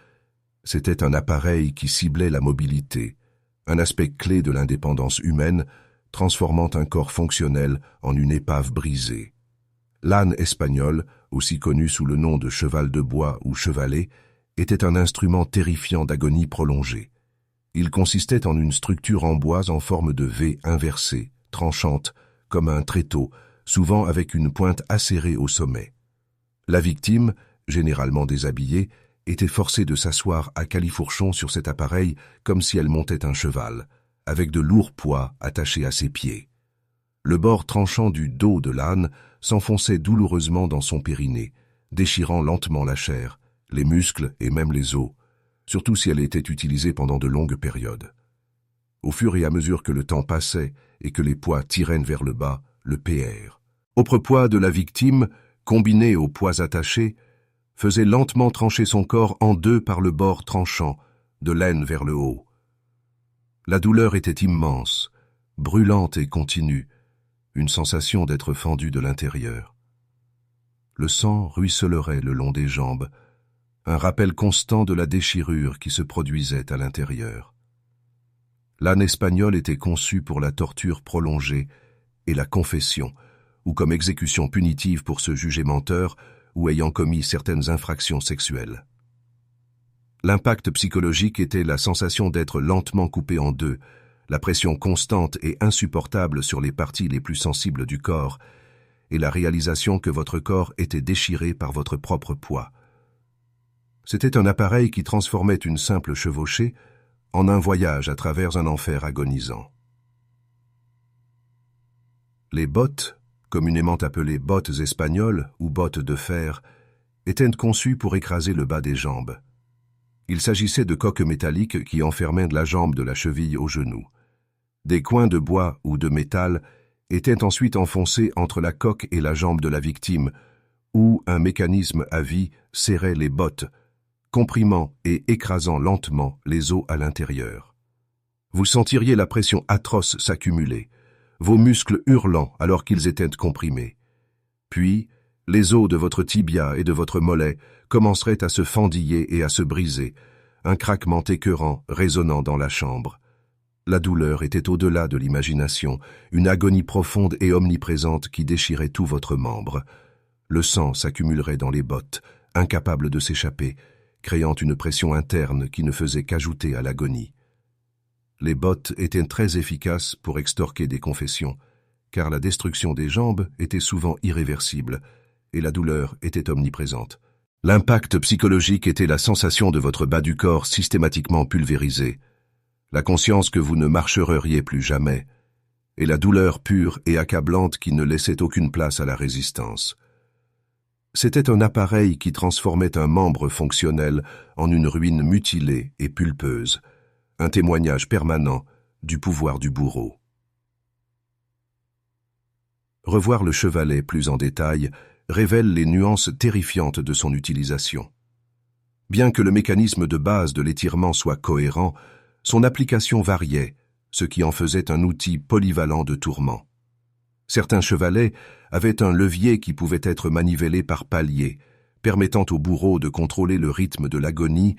C'était un appareil qui ciblait la mobilité, un aspect clé de l'indépendance humaine, transformant un corps fonctionnel en une épave brisée. L'âne espagnol, aussi connu sous le nom de cheval de bois ou chevalet, était un instrument terrifiant d'agonie prolongée. Il consistait en une structure en bois en forme de V inversée, tranchante, comme un tréteau, souvent avec une pointe acérée au sommet. La victime, généralement déshabillée, était forcée de s'asseoir à califourchon sur cet appareil comme si elle montait un cheval, avec de lourds poids attachés à ses pieds. Le bord tranchant du dos de l'âne s'enfonçait douloureusement dans son périnée, déchirant lentement la chair, les muscles et même les os, surtout si elle était utilisée pendant de longues périodes. Au fur et à mesure que le temps passait et que les poids tiraient vers le bas, le PR. Auprepoids de la victime, combiné aux poids attachés, faisait lentement trancher son corps en deux par le bord tranchant, de l'aine vers le haut. La douleur était immense, brûlante et continue, une sensation d'être fendu de l'intérieur. Le sang ruisselerait le long des jambes, un rappel constant de la déchirure qui se produisait à l'intérieur. L'âne espagnol était conçu pour la torture prolongée et la confession, ou comme exécution punitive pour se juger menteur ou ayant commis certaines infractions sexuelles. L'impact psychologique était la sensation d'être lentement coupé en deux, la pression constante et insupportable sur les parties les plus sensibles du corps, et la réalisation que votre corps était déchiré par votre propre poids. C'était un appareil qui transformait une simple chevauchée en un voyage à travers un enfer agonisant. Les bottes, communément appelées bottes espagnoles ou bottes de fer, étaient conçues pour écraser le bas des jambes. Il s'agissait de coques métalliques qui enfermaient la jambe de la cheville au genou. Des coins de bois ou de métal étaient ensuite enfoncés entre la coque et la jambe de la victime, où un mécanisme à vis serrait les bottes, comprimant et écrasant lentement les os à l'intérieur. Vous sentiriez la pression atroce s'accumuler, vos muscles hurlant alors qu'ils étaient comprimés. Puis, les os de votre tibia et de votre mollet commenceraient à se fendiller et à se briser, un craquement écœurant résonnant dans la chambre. La douleur était au-delà de l'imagination, une agonie profonde et omniprésente qui déchirait tout votre membre. Le sang s'accumulerait dans les bottes, incapable de s'échapper, créant une pression interne qui ne faisait qu'ajouter à l'agonie. Les bottes étaient très efficaces pour extorquer des confessions, car la destruction des jambes était souvent irréversible, et la douleur était omniprésente. L'impact psychologique était la sensation de votre bas du corps systématiquement pulvérisé, la conscience que vous ne marcheriez plus jamais, et la douleur pure et accablante qui ne laissait aucune place à la résistance. C'était un appareil qui transformait un membre fonctionnel en une ruine mutilée et pulpeuse, un témoignage permanent du pouvoir du bourreau. Revoir le chevalet plus en détail révèle les nuances terrifiantes de son utilisation. Bien que le mécanisme de base de l'étirement soit cohérent, son application variait, ce qui en faisait un outil polyvalent de tourment. Certains chevalets avaient un levier qui pouvait être manivellé par paliers, permettant au bourreau de contrôler le rythme de l'agonie,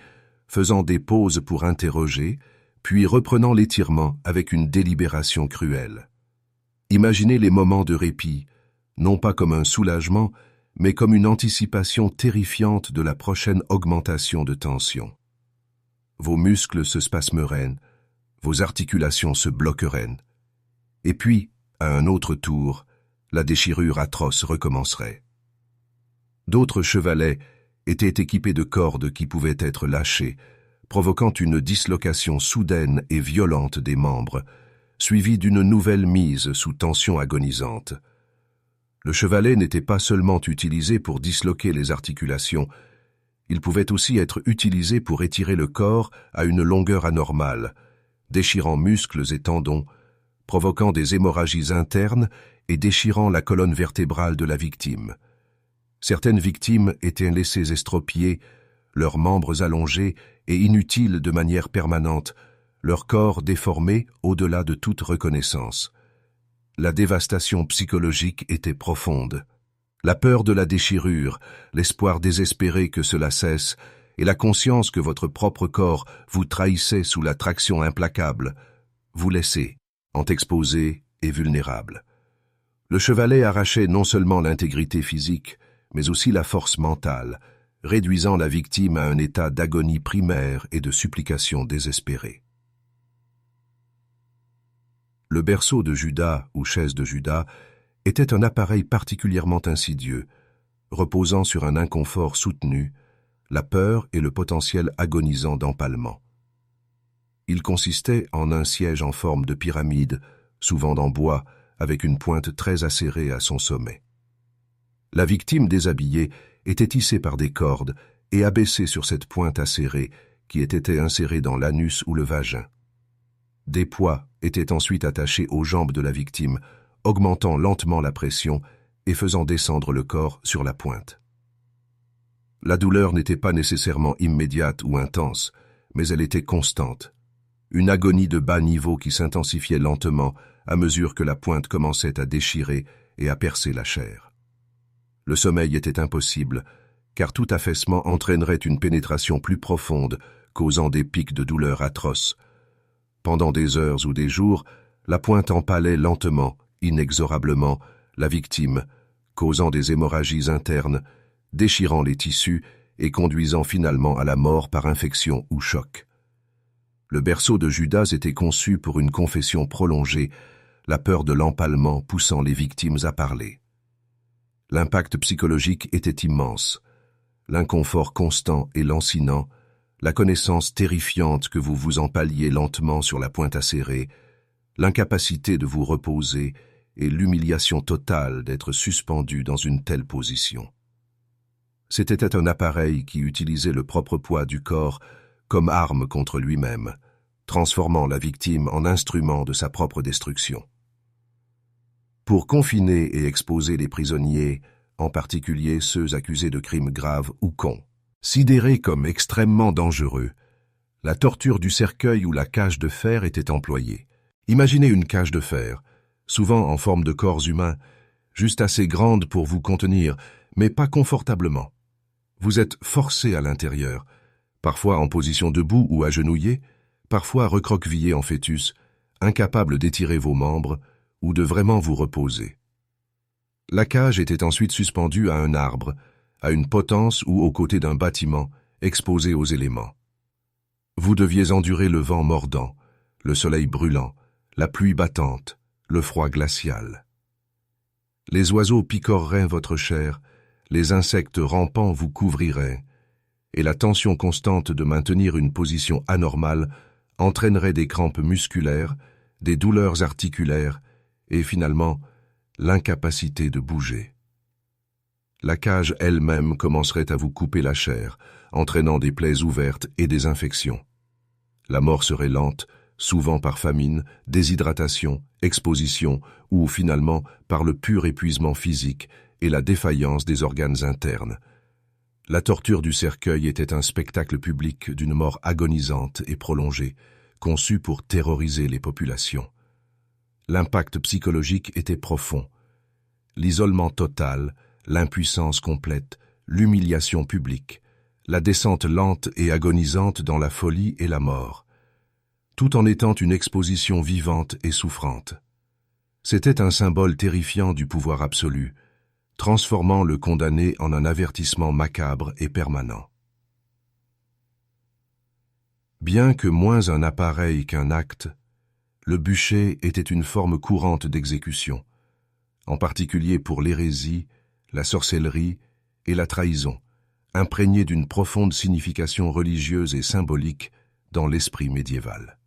faisant des pauses pour interroger, puis reprenant l'étirement avec une délibération cruelle. Imaginez les moments de répit, non pas comme un soulagement, mais comme une anticipation terrifiante de la prochaine augmentation de tension. Vos muscles se spasmeraient, vos articulations se bloqueraient. Et puis, à un autre tour, la déchirure atroce recommencerait. D'autres chevalets étaient équipés de cordes qui pouvaient être lâchées, provoquant une dislocation soudaine et violente des membres, suivie d'une nouvelle mise sous tension agonisante. Le chevalet n'était pas seulement utilisé pour disloquer les articulations, il pouvait aussi être utilisé pour étirer le corps à une longueur anormale, déchirant muscles et tendons, provoquant des hémorragies internes et déchirant la colonne vertébrale de la victime. Certaines victimes étaient laissées estropiées, leurs membres allongés et inutiles de manière permanente, leur corps déformé au-delà de toute reconnaissance. La dévastation psychologique était profonde. La peur de la déchirure, l'espoir désespéré que cela cesse, et la conscience que votre propre corps vous trahissait sous la traction implacable, vous laissaient, exposé et vulnérable. Le chevalet arrachait non seulement l'intégrité physique, mais aussi la force mentale, réduisant la victime à un état d'agonie primaire et de supplication désespérée. Le berceau de Judas ou chaise de Judas était un appareil particulièrement insidieux, reposant sur un inconfort soutenu, la peur et le potentiel agonisant d'empalement. Il consistait en un siège en forme de pyramide, souvent en bois, avec une pointe très acérée à son sommet. La victime déshabillée était tissée par des cordes et abaissée sur cette pointe acérée qui était insérée dans l'anus ou le vagin. Des poids étaient ensuite attachés aux jambes de la victime, augmentant lentement la pression et faisant descendre le corps sur la pointe. La douleur n'était pas nécessairement immédiate ou intense, mais elle était constante. Une agonie de bas niveau qui s'intensifiait lentement à mesure que la pointe commençait à déchirer et à percer la chair. Le sommeil était impossible, car tout affaissement entraînerait une pénétration plus profonde, causant des pics de douleur atroces. Pendant des heures ou des jours, la pointe empalait lentement, inexorablement, la victime, causant des hémorragies internes, déchirant les tissus et conduisant finalement à la mort par infection ou choc. Le berceau de Judas était conçu pour une confession prolongée, la peur de l'empalement poussant les victimes à parler. L'impact psychologique était immense. L'inconfort constant et lancinant, la connaissance terrifiante que vous vous empaliez lentement sur la pointe acérée, l'incapacité de vous reposer et l'humiliation totale d'être suspendu dans une telle position. C'était un appareil qui utilisait le propre poids du corps comme arme contre lui-même, transformant la victime en instrument de sa propre destruction. Pour confiner et exposer les prisonniers, en particulier ceux accusés de crimes graves ou considérés comme extrêmement dangereux, la torture du cercueil ou la cage de fer était employée. Imaginez une cage de fer, souvent en forme de corps humain, juste assez grande pour vous contenir, mais pas confortablement. Vous êtes forcé à l'intérieur, parfois en position debout ou agenouillé, parfois recroquevillé en fœtus, incapable d'étirer vos membres ou de vraiment vous reposer. La cage était ensuite suspendue à un arbre, à une potence ou aux côtés d'un bâtiment, exposé aux éléments. Vous deviez endurer le vent mordant, le soleil brûlant, la pluie battante, le froid glacial. Les oiseaux picoreraient votre chair, les insectes rampants vous couvriraient, et la tension constante de maintenir une position anormale entraînerait des crampes musculaires, des douleurs articulaires et finalement l'incapacité de bouger. La cage elle-même commencerait à vous couper la chair, entraînant des plaies ouvertes et des infections. La mort serait lente, souvent par famine, déshydratation, exposition ou finalement par le pur épuisement physique et la défaillance des organes internes. La torture du cercueil était un spectacle public d'une mort agonisante et prolongée, conçu pour terroriser les populations. L'impact psychologique était profond. L'isolement total, l'impuissance complète, l'humiliation publique, la descente lente et agonisante dans la folie et la mort, tout en étant une exposition vivante et souffrante. C'était un symbole terrifiant du pouvoir absolu, transformant le condamné en un avertissement macabre et permanent. Bien que moins un appareil qu'un acte, le bûcher était une forme courante d'exécution, en particulier pour l'hérésie, la sorcellerie et la trahison, imprégnées d'une profonde signification religieuse et symbolique dans l'esprit médiéval.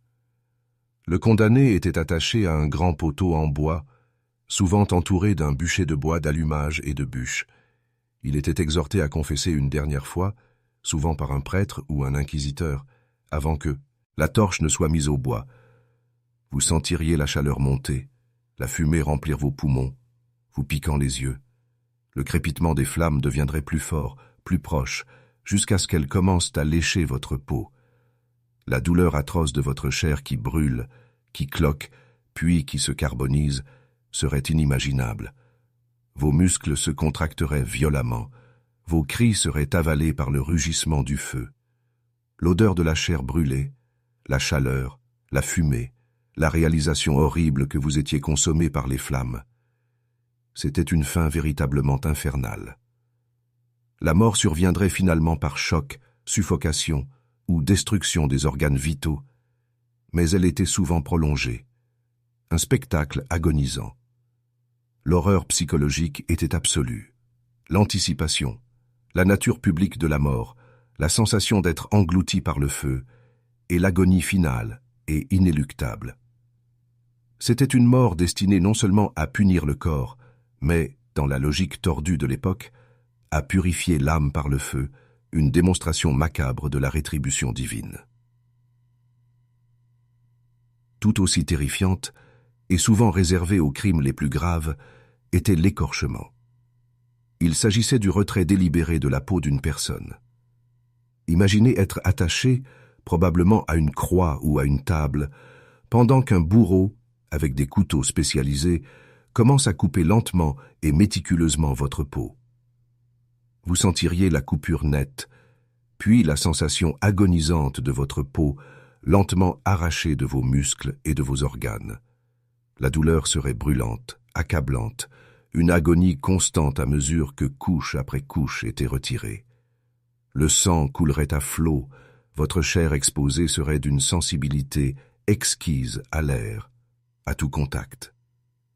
Le condamné était attaché à un grand poteau en bois, souvent entouré d'un bûcher de bois d'allumage et de bûches. Il était exhorté à confesser une dernière fois, souvent par un prêtre ou un inquisiteur, avant que la torche ne soit mise au bois. Vous sentiriez la chaleur monter, la fumée remplir vos poumons, vous piquant les yeux. Le crépitement des flammes deviendrait plus fort, plus proche, jusqu'à ce qu'elles commencent à lécher votre peau. La douleur atroce de votre chair qui brûle, qui cloque, puis qui se carbonise, serait inimaginable. Vos muscles se contracteraient violemment, vos cris seraient avalés par le rugissement du feu. L'odeur de la chair brûlée, la chaleur, la fumée, la réalisation horrible que vous étiez consommé par les flammes. C'était une fin véritablement infernale. La mort surviendrait finalement par choc, suffocation ou destruction des organes vitaux, mais elle était souvent prolongée. Un spectacle agonisant. L'horreur psychologique était absolue. L'anticipation, la nature publique de la mort, la sensation d'être englouti par le feu, et l'agonie finale et inéluctable. C'était une mort destinée non seulement à punir le corps, mais, dans la logique tordue de l'époque, à purifier l'âme par le feu, une démonstration macabre de la rétribution divine. Tout aussi terrifiante, et souvent réservée aux crimes les plus graves, était l'écorchement. Il s'agissait du retrait délibéré de la peau d'une personne. Imaginez être attaché, probablement à une croix ou à une table, pendant qu'un bourreau, avec des couteaux spécialisés, commence à couper lentement et méticuleusement votre peau. Vous sentiriez la coupure nette, puis la sensation agonisante de votre peau lentement arrachée de vos muscles et de vos organes. La douleur serait brûlante, accablante, une agonie constante à mesure que couche après couche était retirée. Le sang coulerait à flots, votre chair exposée serait d'une sensibilité exquise à l'air, à tout contact.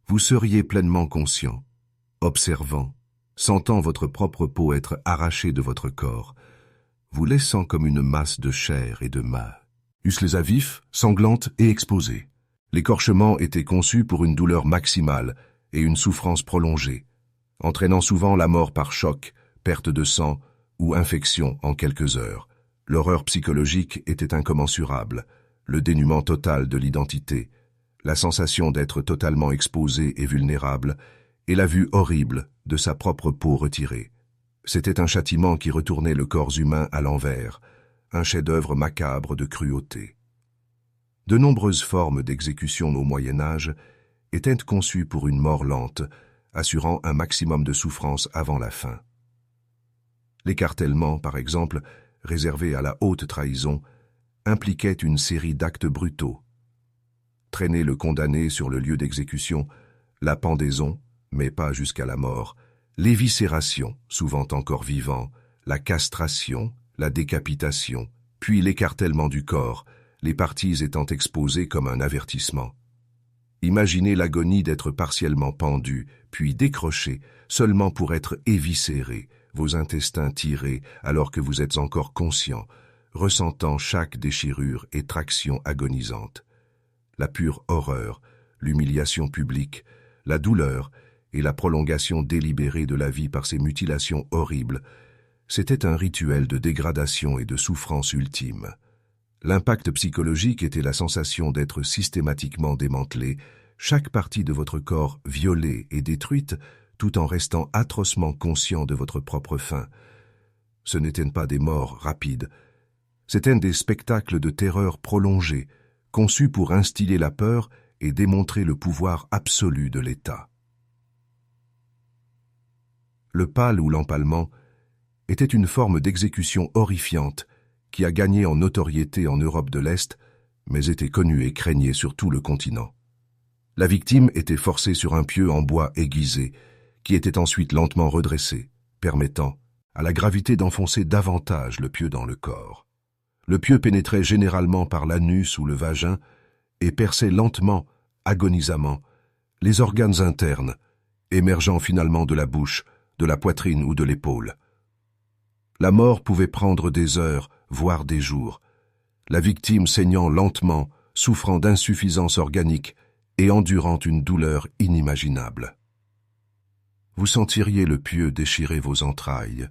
Vous seriez pleinement conscient, observant, sentant votre propre peau être arrachée de votre corps, vous laissant comme une masse de chair et de muscles à vif, sanglante et exposée. L'écorchement était conçu pour une douleur maximale et une souffrance prolongée, entraînant souvent la mort par choc, perte de sang ou infection en quelques heures. L'horreur psychologique était incommensurable, le dénuement total de l'identité, la sensation d'être totalement exposé et vulnérable, et la vue horrible de sa propre peau retirée. C'était un châtiment qui retournait le corps humain à l'envers, un chef-d'œuvre macabre de cruauté. De nombreuses formes d'exécution au Moyen-Âge étaient conçues pour une mort lente, assurant un maximum de souffrance avant la fin. L'écartèlement, par exemple, réservé à la haute trahison, impliquait une série d'actes brutaux. Traîner le condamné sur le lieu d'exécution, la pendaison, mais pas jusqu'à la mort, l'éviscération, souvent encore vivant, la castration, la décapitation, puis l'écartèlement du corps, les parties étant exposées comme un avertissement. Imaginez l'agonie d'être partiellement pendu, puis décroché, seulement pour être éviscéré, vos intestins tirés alors que vous êtes encore conscient, ressentant chaque déchirure et traction agonisante. La pure horreur, l'humiliation publique, la douleur et la prolongation délibérée de la vie par ces mutilations horribles, c'était un rituel de dégradation et de souffrance ultime. L'impact psychologique était la sensation d'être systématiquement démantelé, chaque partie de votre corps violée et détruite, tout en restant atrocement conscient de votre propre fin. Ce n'étaient pas des morts rapides, c'étaient des spectacles de terreur prolongés, conçus pour instiller la peur et démontrer le pouvoir absolu de l'État. Le pal ou l'empalement était une forme d'exécution horrifiante qui a gagné en notoriété en Europe de l'Est, mais était connue et craignée sur tout le continent. La victime était forcée sur un pieu en bois aiguisé, qui était ensuite lentement redressé, permettant à la gravité d'enfoncer davantage le pieu dans le corps. Le pieu pénétrait généralement par l'anus ou le vagin et perçait lentement, agonisamment, les organes internes, émergeant finalement de la bouche, de la poitrine ou de l'épaule. La mort pouvait prendre des heures, voire des jours, la victime saignant lentement, souffrant d'insuffisance organique et endurant une douleur inimaginable. Vous sentiriez le pieu déchirer vos entrailles,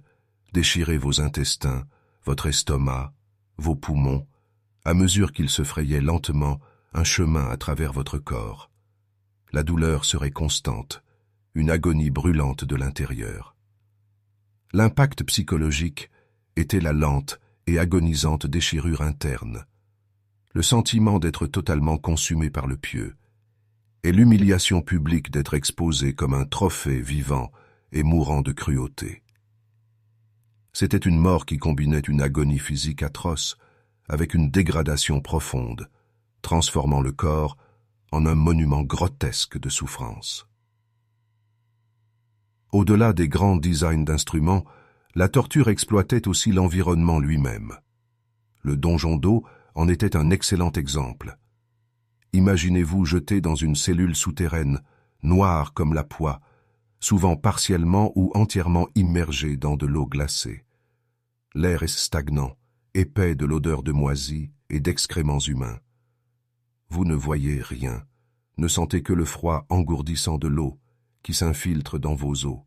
déchirer vos intestins, votre estomac, vos poumons, à mesure qu'il se frayait lentement un chemin à travers votre corps. La douleur serait constante, une agonie brûlante de l'intérieur. L'impact psychologique était la lente et agonisante déchirure interne, le sentiment d'être totalement consumé par le pieu, et l'humiliation publique d'être exposé comme un trophée vivant et mourant de cruauté. C'était une mort qui combinait une agonie physique atroce avec une dégradation profonde, transformant le corps en un monument grotesque de souffrance. Au-delà des grands designs d'instruments, la torture exploitait aussi l'environnement lui-même. Le donjon d'eau en était un excellent exemple. Imaginez-vous jeté dans une cellule souterraine, noire comme la poix, souvent partiellement ou entièrement immergé dans de l'eau glacée. L'air est stagnant, épais de l'odeur de moisie et d'excréments humains. Vous ne voyez rien, ne sentez que le froid engourdissant de l'eau qui s'infiltre dans vos os,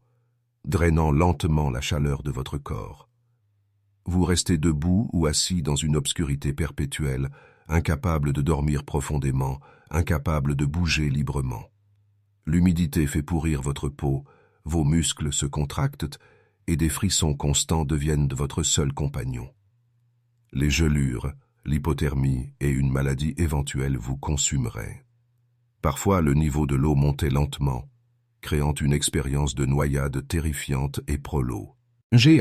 drainant lentement la chaleur de votre corps. Vous restez debout ou assis dans une obscurité perpétuelle, incapable de dormir profondément, incapable de bouger librement. L'humidité fait pourrir votre peau, vos muscles se contractent et des frissons constants deviennent de votre seul compagnon. Les gelures, l'hypothermie et une maladie éventuelle vous consumeraient. Parfois, le niveau de l'eau montait lentement, créant une expérience de noyade terrifiante et prolo.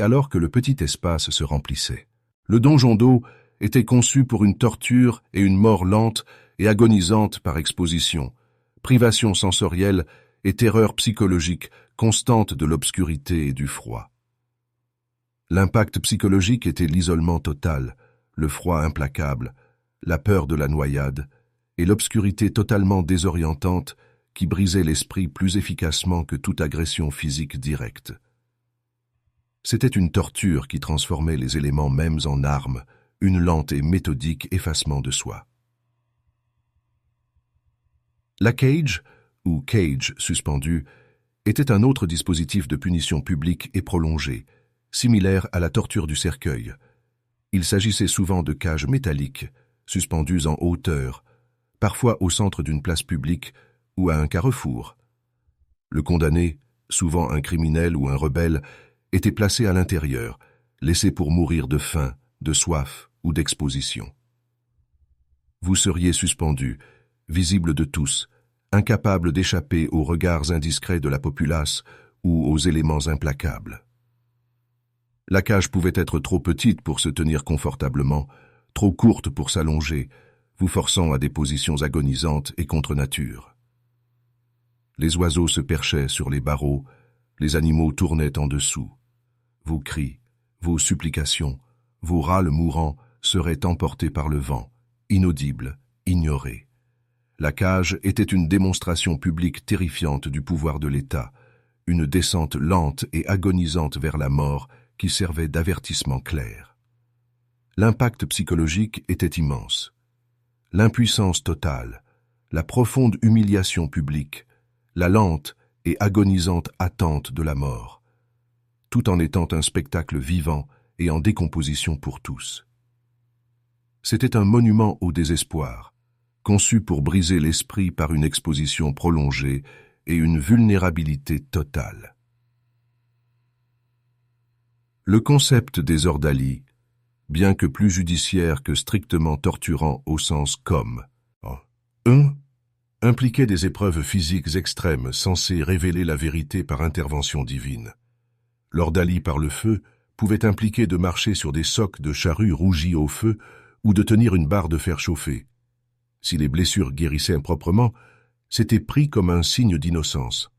Alors que le petit espace se remplissait. Le donjon d'eau était conçu pour une torture et une mort lente et agonisante par exposition, privation sensorielle et terreur psychologique constante de l'obscurité et du froid. L'impact psychologique était l'isolement total, le froid implacable, la peur de la noyade et l'obscurité totalement désorientante qui brisait l'esprit plus efficacement que toute agression physique directe. C'était une torture qui transformait les éléments mêmes en armes, une lente et méthodique effacement de soi. La cage, ou cage suspendu, était un autre dispositif de punition publique et prolongée, similaire à la torture du cercueil. Il s'agissait souvent de cages métalliques, suspendues en hauteur, parfois au centre d'une place publique ou à un carrefour. Le condamné, souvent un criminel ou un rebelle, était placé à l'intérieur, laissé pour mourir de faim, de soif ou d'exposition. Vous seriez suspendu, visible de tous, incapable d'échapper aux regards indiscrets de la populace ou aux éléments implacables. La cage pouvait être trop petite pour se tenir confortablement, trop courte pour s'allonger, vous forçant à des positions agonisantes et contre nature. Les oiseaux se perchaient sur les barreaux, les animaux tournaient en dessous. Vos cris, vos supplications, vos râles mourants seraient emportés par le vent, inaudibles, ignorés. La cage était une démonstration publique terrifiante du pouvoir de l'État, une descente lente et agonisante vers la mort qui servait d'avertissement clair. L'impact psychologique était immense. L'impuissance totale, la profonde humiliation publique, la lente et agonisante attente de la mort, tout en étant un spectacle vivant et en décomposition pour tous. C'était un monument au désespoir, conçu pour briser l'esprit par une exposition prolongée et une vulnérabilité totale. Le concept des ordalies, bien que plus judiciaire que strictement torturant au sens comme 1. Impliquait des épreuves physiques extrêmes censées révéler la vérité par intervention divine. L'ordalie par le feu pouvait impliquer de marcher sur des socs de charrues rougies au feu ou de tenir une barre de fer chauffée. Si les blessures guérissaient improprement, c'était pris comme un signe d'innocence.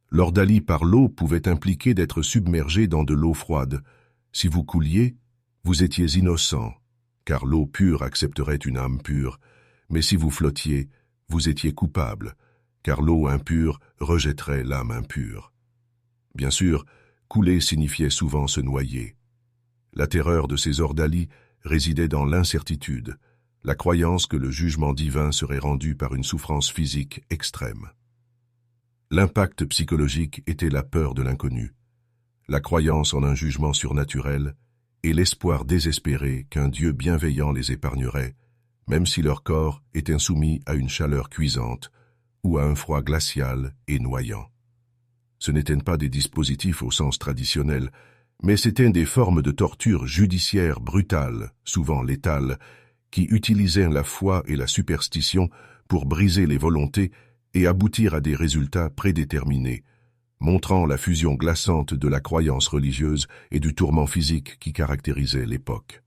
L'ordalie par l'eau pouvait impliquer d'être submergé dans de l'eau froide. Si vous couliez, vous étiez innocent, car l'eau pure accepterait une âme pure, mais si vous flottiez, vous étiez coupable, car l'eau impure rejetterait l'âme impure. Bien sûr, couler signifiait souvent se noyer. La terreur de ces ordalies résidait dans l'incertitude, la croyance que le jugement divin serait rendu par une souffrance physique extrême. L'impact psychologique était la peur de l'inconnu, la croyance en un jugement surnaturel et l'espoir désespéré qu'un Dieu bienveillant les épargnerait, même si leur corps était soumis à une chaleur cuisante ou à un froid glacial et noyant. Ce n'étaient pas des dispositifs au sens traditionnel, mais c'étaient des formes de torture judiciaire brutales, souvent létales, qui utilisaient la foi et la superstition pour briser les volontés et aboutir à des résultats prédéterminés, montrant la fusion glaçante de la croyance religieuse et du tourment physique qui caractérisait l'époque.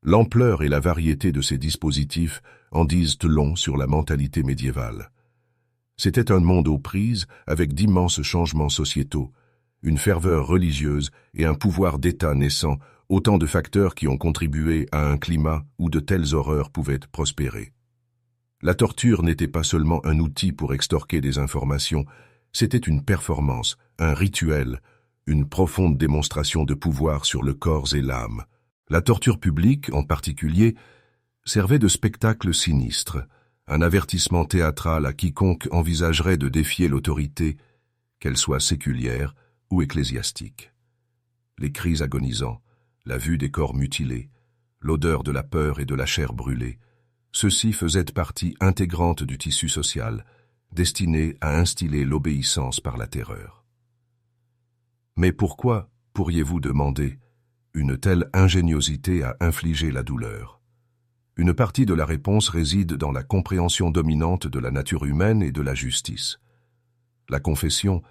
L'ampleur et la variété de ces dispositifs en disent long sur la mentalité médiévale. C'était un monde aux prises avec d'immenses changements sociétaux, une ferveur religieuse et un pouvoir d'État naissant, autant de facteurs qui ont contribué à un climat où de telles horreurs pouvaient prospérer. La torture n'était pas seulement un outil pour extorquer des informations, c'était une performance, un rituel, une profonde démonstration de pouvoir sur le corps et l'âme. La torture publique, en particulier, servait de spectacle sinistre, un avertissement théâtral à quiconque envisagerait de défier l'autorité, qu'elle soit séculière ou ecclésiastique. Les cris agonisants, la vue des corps mutilés, l'odeur de la peur et de la chair brûlée, ceux-ci faisaient partie intégrante du tissu social, destiné à instiller l'obéissance par la terreur. Mais pourquoi, pourriez-vous demander, une telle ingéniosité à infliger la douleur? Une partie de la réponse réside dans la compréhension dominante de la nature humaine et de la justice. La confession,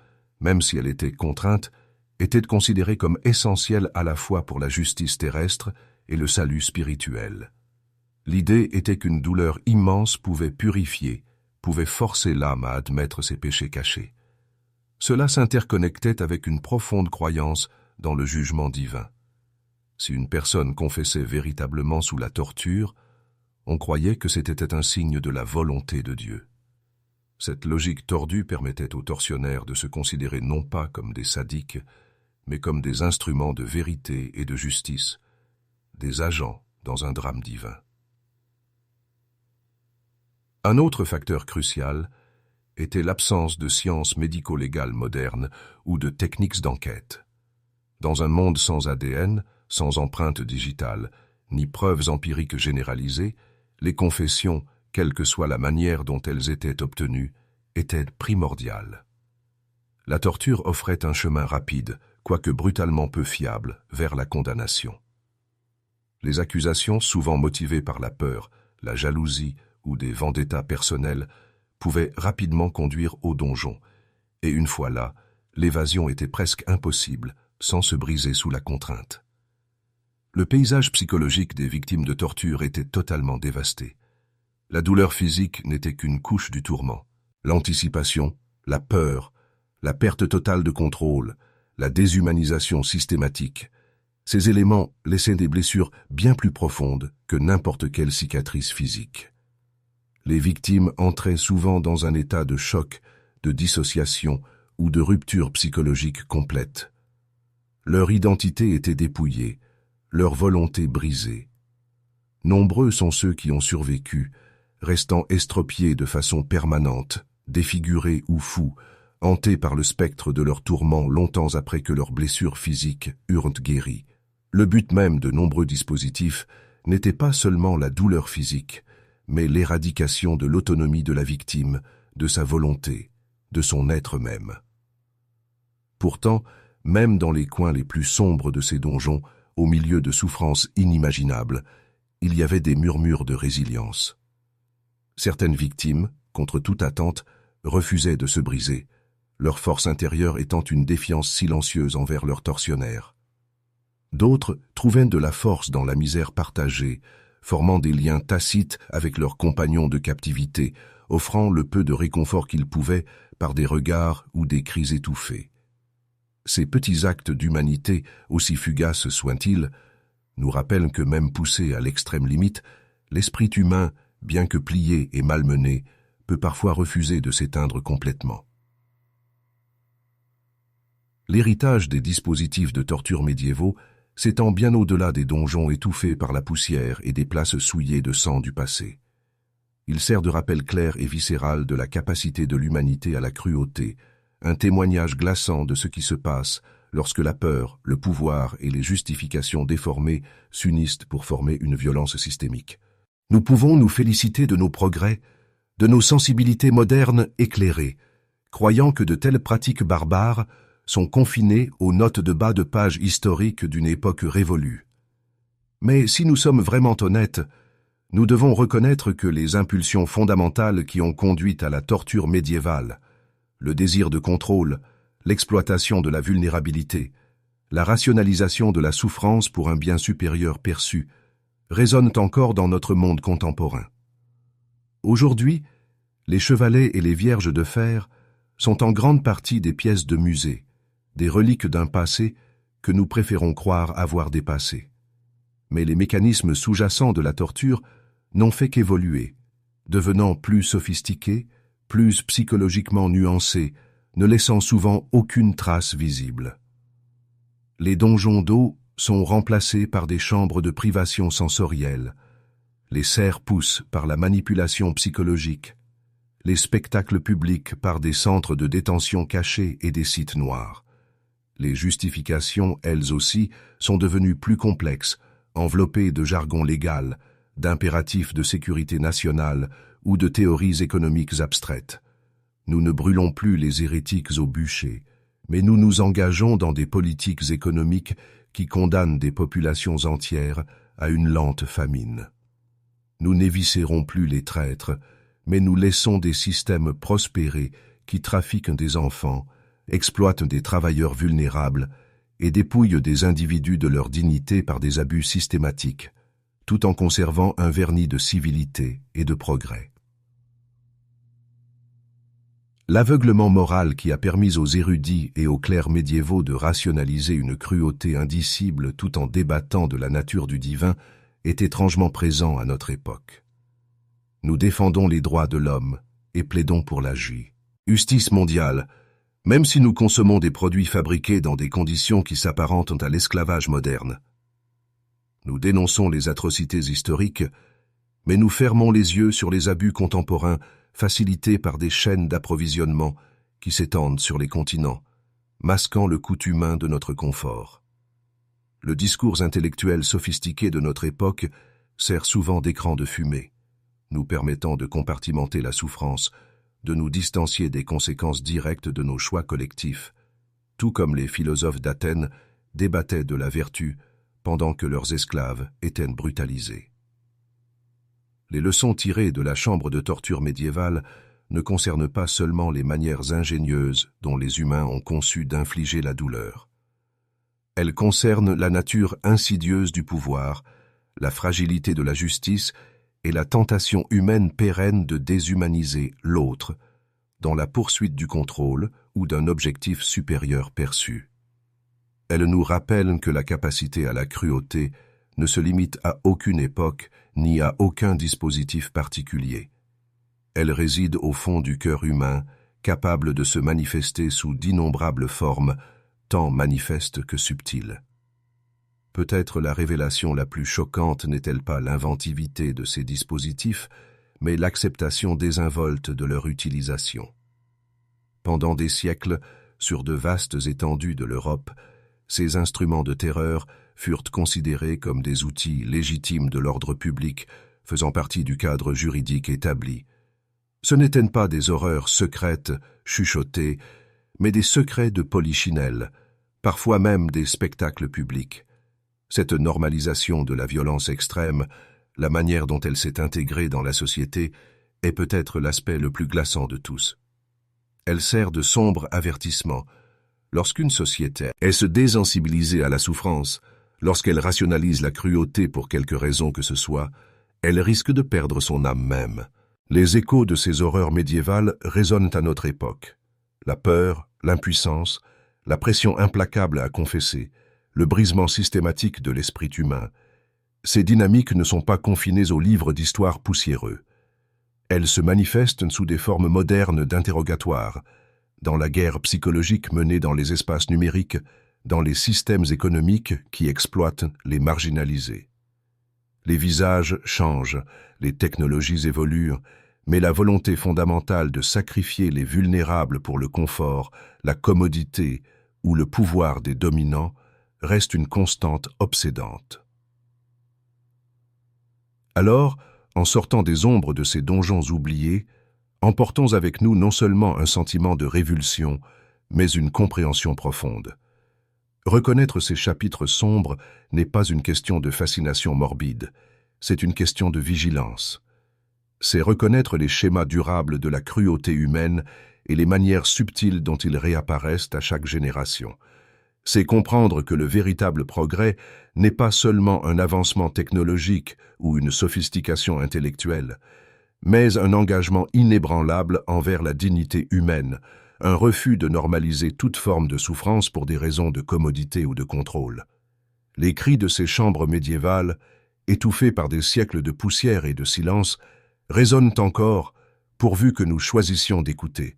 même si elle était contrainte, était considérée comme essentielle à la fois pour la justice terrestre et le salut spirituel. L'idée était qu'une douleur immense pouvait purifier, pouvait forcer l'âme à admettre ses péchés cachés. Cela s'interconnectait avec une profonde croyance dans le jugement divin. Si une personne confessait véritablement sous la torture, on croyait que c'était un signe de la volonté de Dieu. Cette logique tordue permettait aux tortionnaires de se considérer non pas comme des sadiques, mais comme des instruments de vérité et de justice, des agents dans un drame divin. Un autre facteur crucial était l'absence de sciences médico-légales modernes ou de techniques d'enquête. Dans un monde sans ADN, sans empreinte digitale, ni preuves empiriques généralisées, les confessions, quelle que soit la manière dont elles étaient obtenues, étaient primordiales. La torture offrait un chemin rapide, quoique brutalement peu fiable, vers la condamnation. Les accusations, souvent motivées par la peur, la jalousie ou des vendettas personnels, pouvaient rapidement conduire au donjon, et une fois là, l'évasion était presque impossible, sans se briser sous la contrainte. Le paysage psychologique des victimes de torture était totalement dévasté. La douleur physique n'était qu'une couche du tourment. L'anticipation, la peur, la perte totale de contrôle, la déshumanisation systématique, ces éléments laissaient des blessures bien plus profondes que n'importe quelle cicatrice physique. Les victimes entraient souvent dans un état de choc, de dissociation ou de rupture psychologique complète. Leur identité était dépouillée, leur volonté brisée. Nombreux sont ceux qui ont survécu, restant estropiés de façon permanente, défigurés ou fous, hantés par le spectre de leurs tourments longtemps après que leurs blessures physiques eurent guéri. Le but même de nombreux dispositifs n'était pas seulement la douleur physique, mais l'éradication de l'autonomie de la victime, de sa volonté, de son être même. Pourtant, même dans les coins les plus sombres de ces donjons, au milieu de souffrances inimaginables, il y avait des murmures de résilience. Certaines victimes, contre toute attente, refusaient de se briser, leur force intérieure étant une défiance silencieuse envers leurs tortionnaires. D'autres trouvaient de la force dans la misère partagée, formant des liens tacites avec leurs compagnons de captivité, offrant le peu de réconfort qu'ils pouvaient par des regards ou des cris étouffés. Ces petits actes d'humanité, aussi fugaces soient-ils, nous rappellent que même poussé à l'extrême limite, l'esprit humain, bien que plié et malmené, peut parfois refuser de s'éteindre complètement. L'héritage des dispositifs de torture médiévaux s'étend bien au-delà des donjons étouffés par la poussière et des places souillées de sang du passé. Il sert de rappel clair et viscéral de la capacité de l'humanité à la cruauté, un témoignage glaçant de ce qui se passe lorsque la peur, le pouvoir et les justifications déformées s'unissent pour former une violence systémique. Nous pouvons nous féliciter de nos progrès, de nos sensibilités modernes éclairées, croyant que de telles pratiques barbares sont confinées aux notes de bas de page historiques d'une époque révolue. Mais si nous sommes vraiment honnêtes, nous devons reconnaître que les impulsions fondamentales qui ont conduit à la torture médiévale, le désir de contrôle, l'exploitation de la vulnérabilité, la rationalisation de la souffrance pour un bien supérieur perçu, résonnent encore dans notre monde contemporain. Aujourd'hui, les chevalets et les vierges de fer sont en grande partie des pièces de musée, des reliques d'un passé que nous préférons croire avoir dépassé. Mais les mécanismes sous-jacents de la torture n'ont fait qu'évoluer, devenant plus sophistiqués, plus psychologiquement nuancés, ne laissant souvent aucune trace visible. Les donjons d'eau sont remplacés par des chambres de privation sensorielle, les serres-pouces par la manipulation psychologique, les spectacles publics par des centres de détention cachés et des sites noirs. Les justifications, elles aussi, sont devenues plus complexes, enveloppées de jargon légal, d'impératifs de sécurité nationale ou de théories économiques abstraites. Nous ne brûlons plus les hérétiques au bûcher, mais nous nous engageons dans des politiques économiques qui condamnent des populations entières à une lente famine. Nous n'éviscérons plus les traîtres, mais nous laissons des systèmes prospérer qui trafiquent des enfants, exploitent des travailleurs vulnérables et dépouillent des individus de leur dignité par des abus systématiques, tout en conservant un vernis de civilité et de progrès. L'aveuglement moral qui a permis aux érudits et aux clercs médiévaux de rationaliser une cruauté indicible tout en débattant de la nature du divin est étrangement présent à notre époque. Nous défendons les droits de l'homme et plaidons pour la justice mondiale, même si nous consommons des produits fabriqués dans des conditions qui s'apparentent à l'esclavage moderne. Nous dénonçons les atrocités historiques, mais nous fermons les yeux sur les abus contemporains facilités par des chaînes d'approvisionnement qui s'étendent sur les continents, masquant le coût humain de notre confort. Le discours intellectuel sophistiqué de notre époque sert souvent d'écran de fumée, nous permettant de compartimenter la souffrance, de nous distancier des conséquences directes de nos choix collectifs, tout comme les philosophes d'Athènes débattaient de la vertu pendant que leurs esclaves étaient brutalisés. Les leçons tirées de la chambre de torture médiévale ne concernent pas seulement les manières ingénieuses dont les humains ont conçu d'infliger la douleur. Elles concernent la nature insidieuse du pouvoir, la fragilité de la justice et la tentation humaine pérenne de déshumaniser l'autre dans la poursuite du contrôle ou d'un objectif supérieur perçu. Elles nous rappellent que la capacité à la cruauté ne se limite à aucune époque ni à aucun dispositif particulier. Elle réside au fond du cœur humain, capable de se manifester sous d'innombrables formes, tant manifestes que subtiles. Peut-être la révélation la plus choquante n'est-elle pas l'inventivité de ces dispositifs, mais l'acceptation désinvolte de leur utilisation. Pendant des siècles, sur de vastes étendues de l'Europe, ces instruments de terreur furent considérés comme des outils légitimes de l'ordre public, faisant partie du cadre juridique établi. Ce n'étaient pas des horreurs secrètes, chuchotées, mais des secrets de polichinelle, parfois même des spectacles publics. Cette normalisation de la violence extrême, la manière dont elle s'est intégrée dans la société, est peut-être l'aspect le plus glaçant de tous. Elle sert de sombre avertissement. Lorsqu'une société est se désensibiliser à la souffrance, lorsqu'elle rationalise la cruauté pour quelque raison que ce soit, elle risque de perdre son âme même. Les échos de ces horreurs médiévales résonnent à notre époque. La peur, l'impuissance, la pression implacable à confesser, le brisement systématique de l'esprit humain. Ces dynamiques ne sont pas confinées aux livres d'histoire poussiéreux. Elles se manifestent sous des formes modernes d'interrogatoire, dans la guerre psychologique menée dans les espaces numériques, dans les systèmes économiques qui exploitent les marginalisés. Les visages changent, les technologies évoluent, mais la volonté fondamentale de sacrifier les vulnérables pour le confort, la commodité ou le pouvoir des dominants reste une constante obsédante. Alors, en sortant des ombres de ces donjons oubliés, emportons avec nous non seulement un sentiment de révulsion, mais une compréhension profonde. Reconnaître ces chapitres sombres n'est pas une question de fascination morbide, c'est une question de vigilance. C'est reconnaître les schémas durables de la cruauté humaine et les manières subtiles dont ils réapparaissent à chaque génération. C'est comprendre que le véritable progrès n'est pas seulement un avancement technologique ou une sophistication intellectuelle, mais un engagement inébranlable envers la dignité humaine, un refus de normaliser toute forme de souffrance pour des raisons de commodité ou de contrôle. Les cris de ces chambres médiévales, étouffés par des siècles de poussière et de silence, résonnent encore pourvu que nous choisissions d'écouter.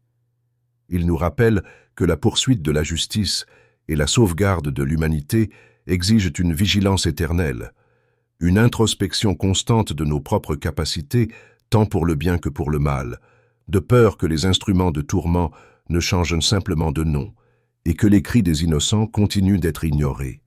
Ils nous rappellent que la poursuite de la justice et la sauvegarde de l'humanité exigent une vigilance éternelle, une introspection constante de nos propres capacités, tant pour le bien que pour le mal, de peur que les instruments de tourment ne changent simplement de nom et que les cris des innocents continuent d'être ignorés.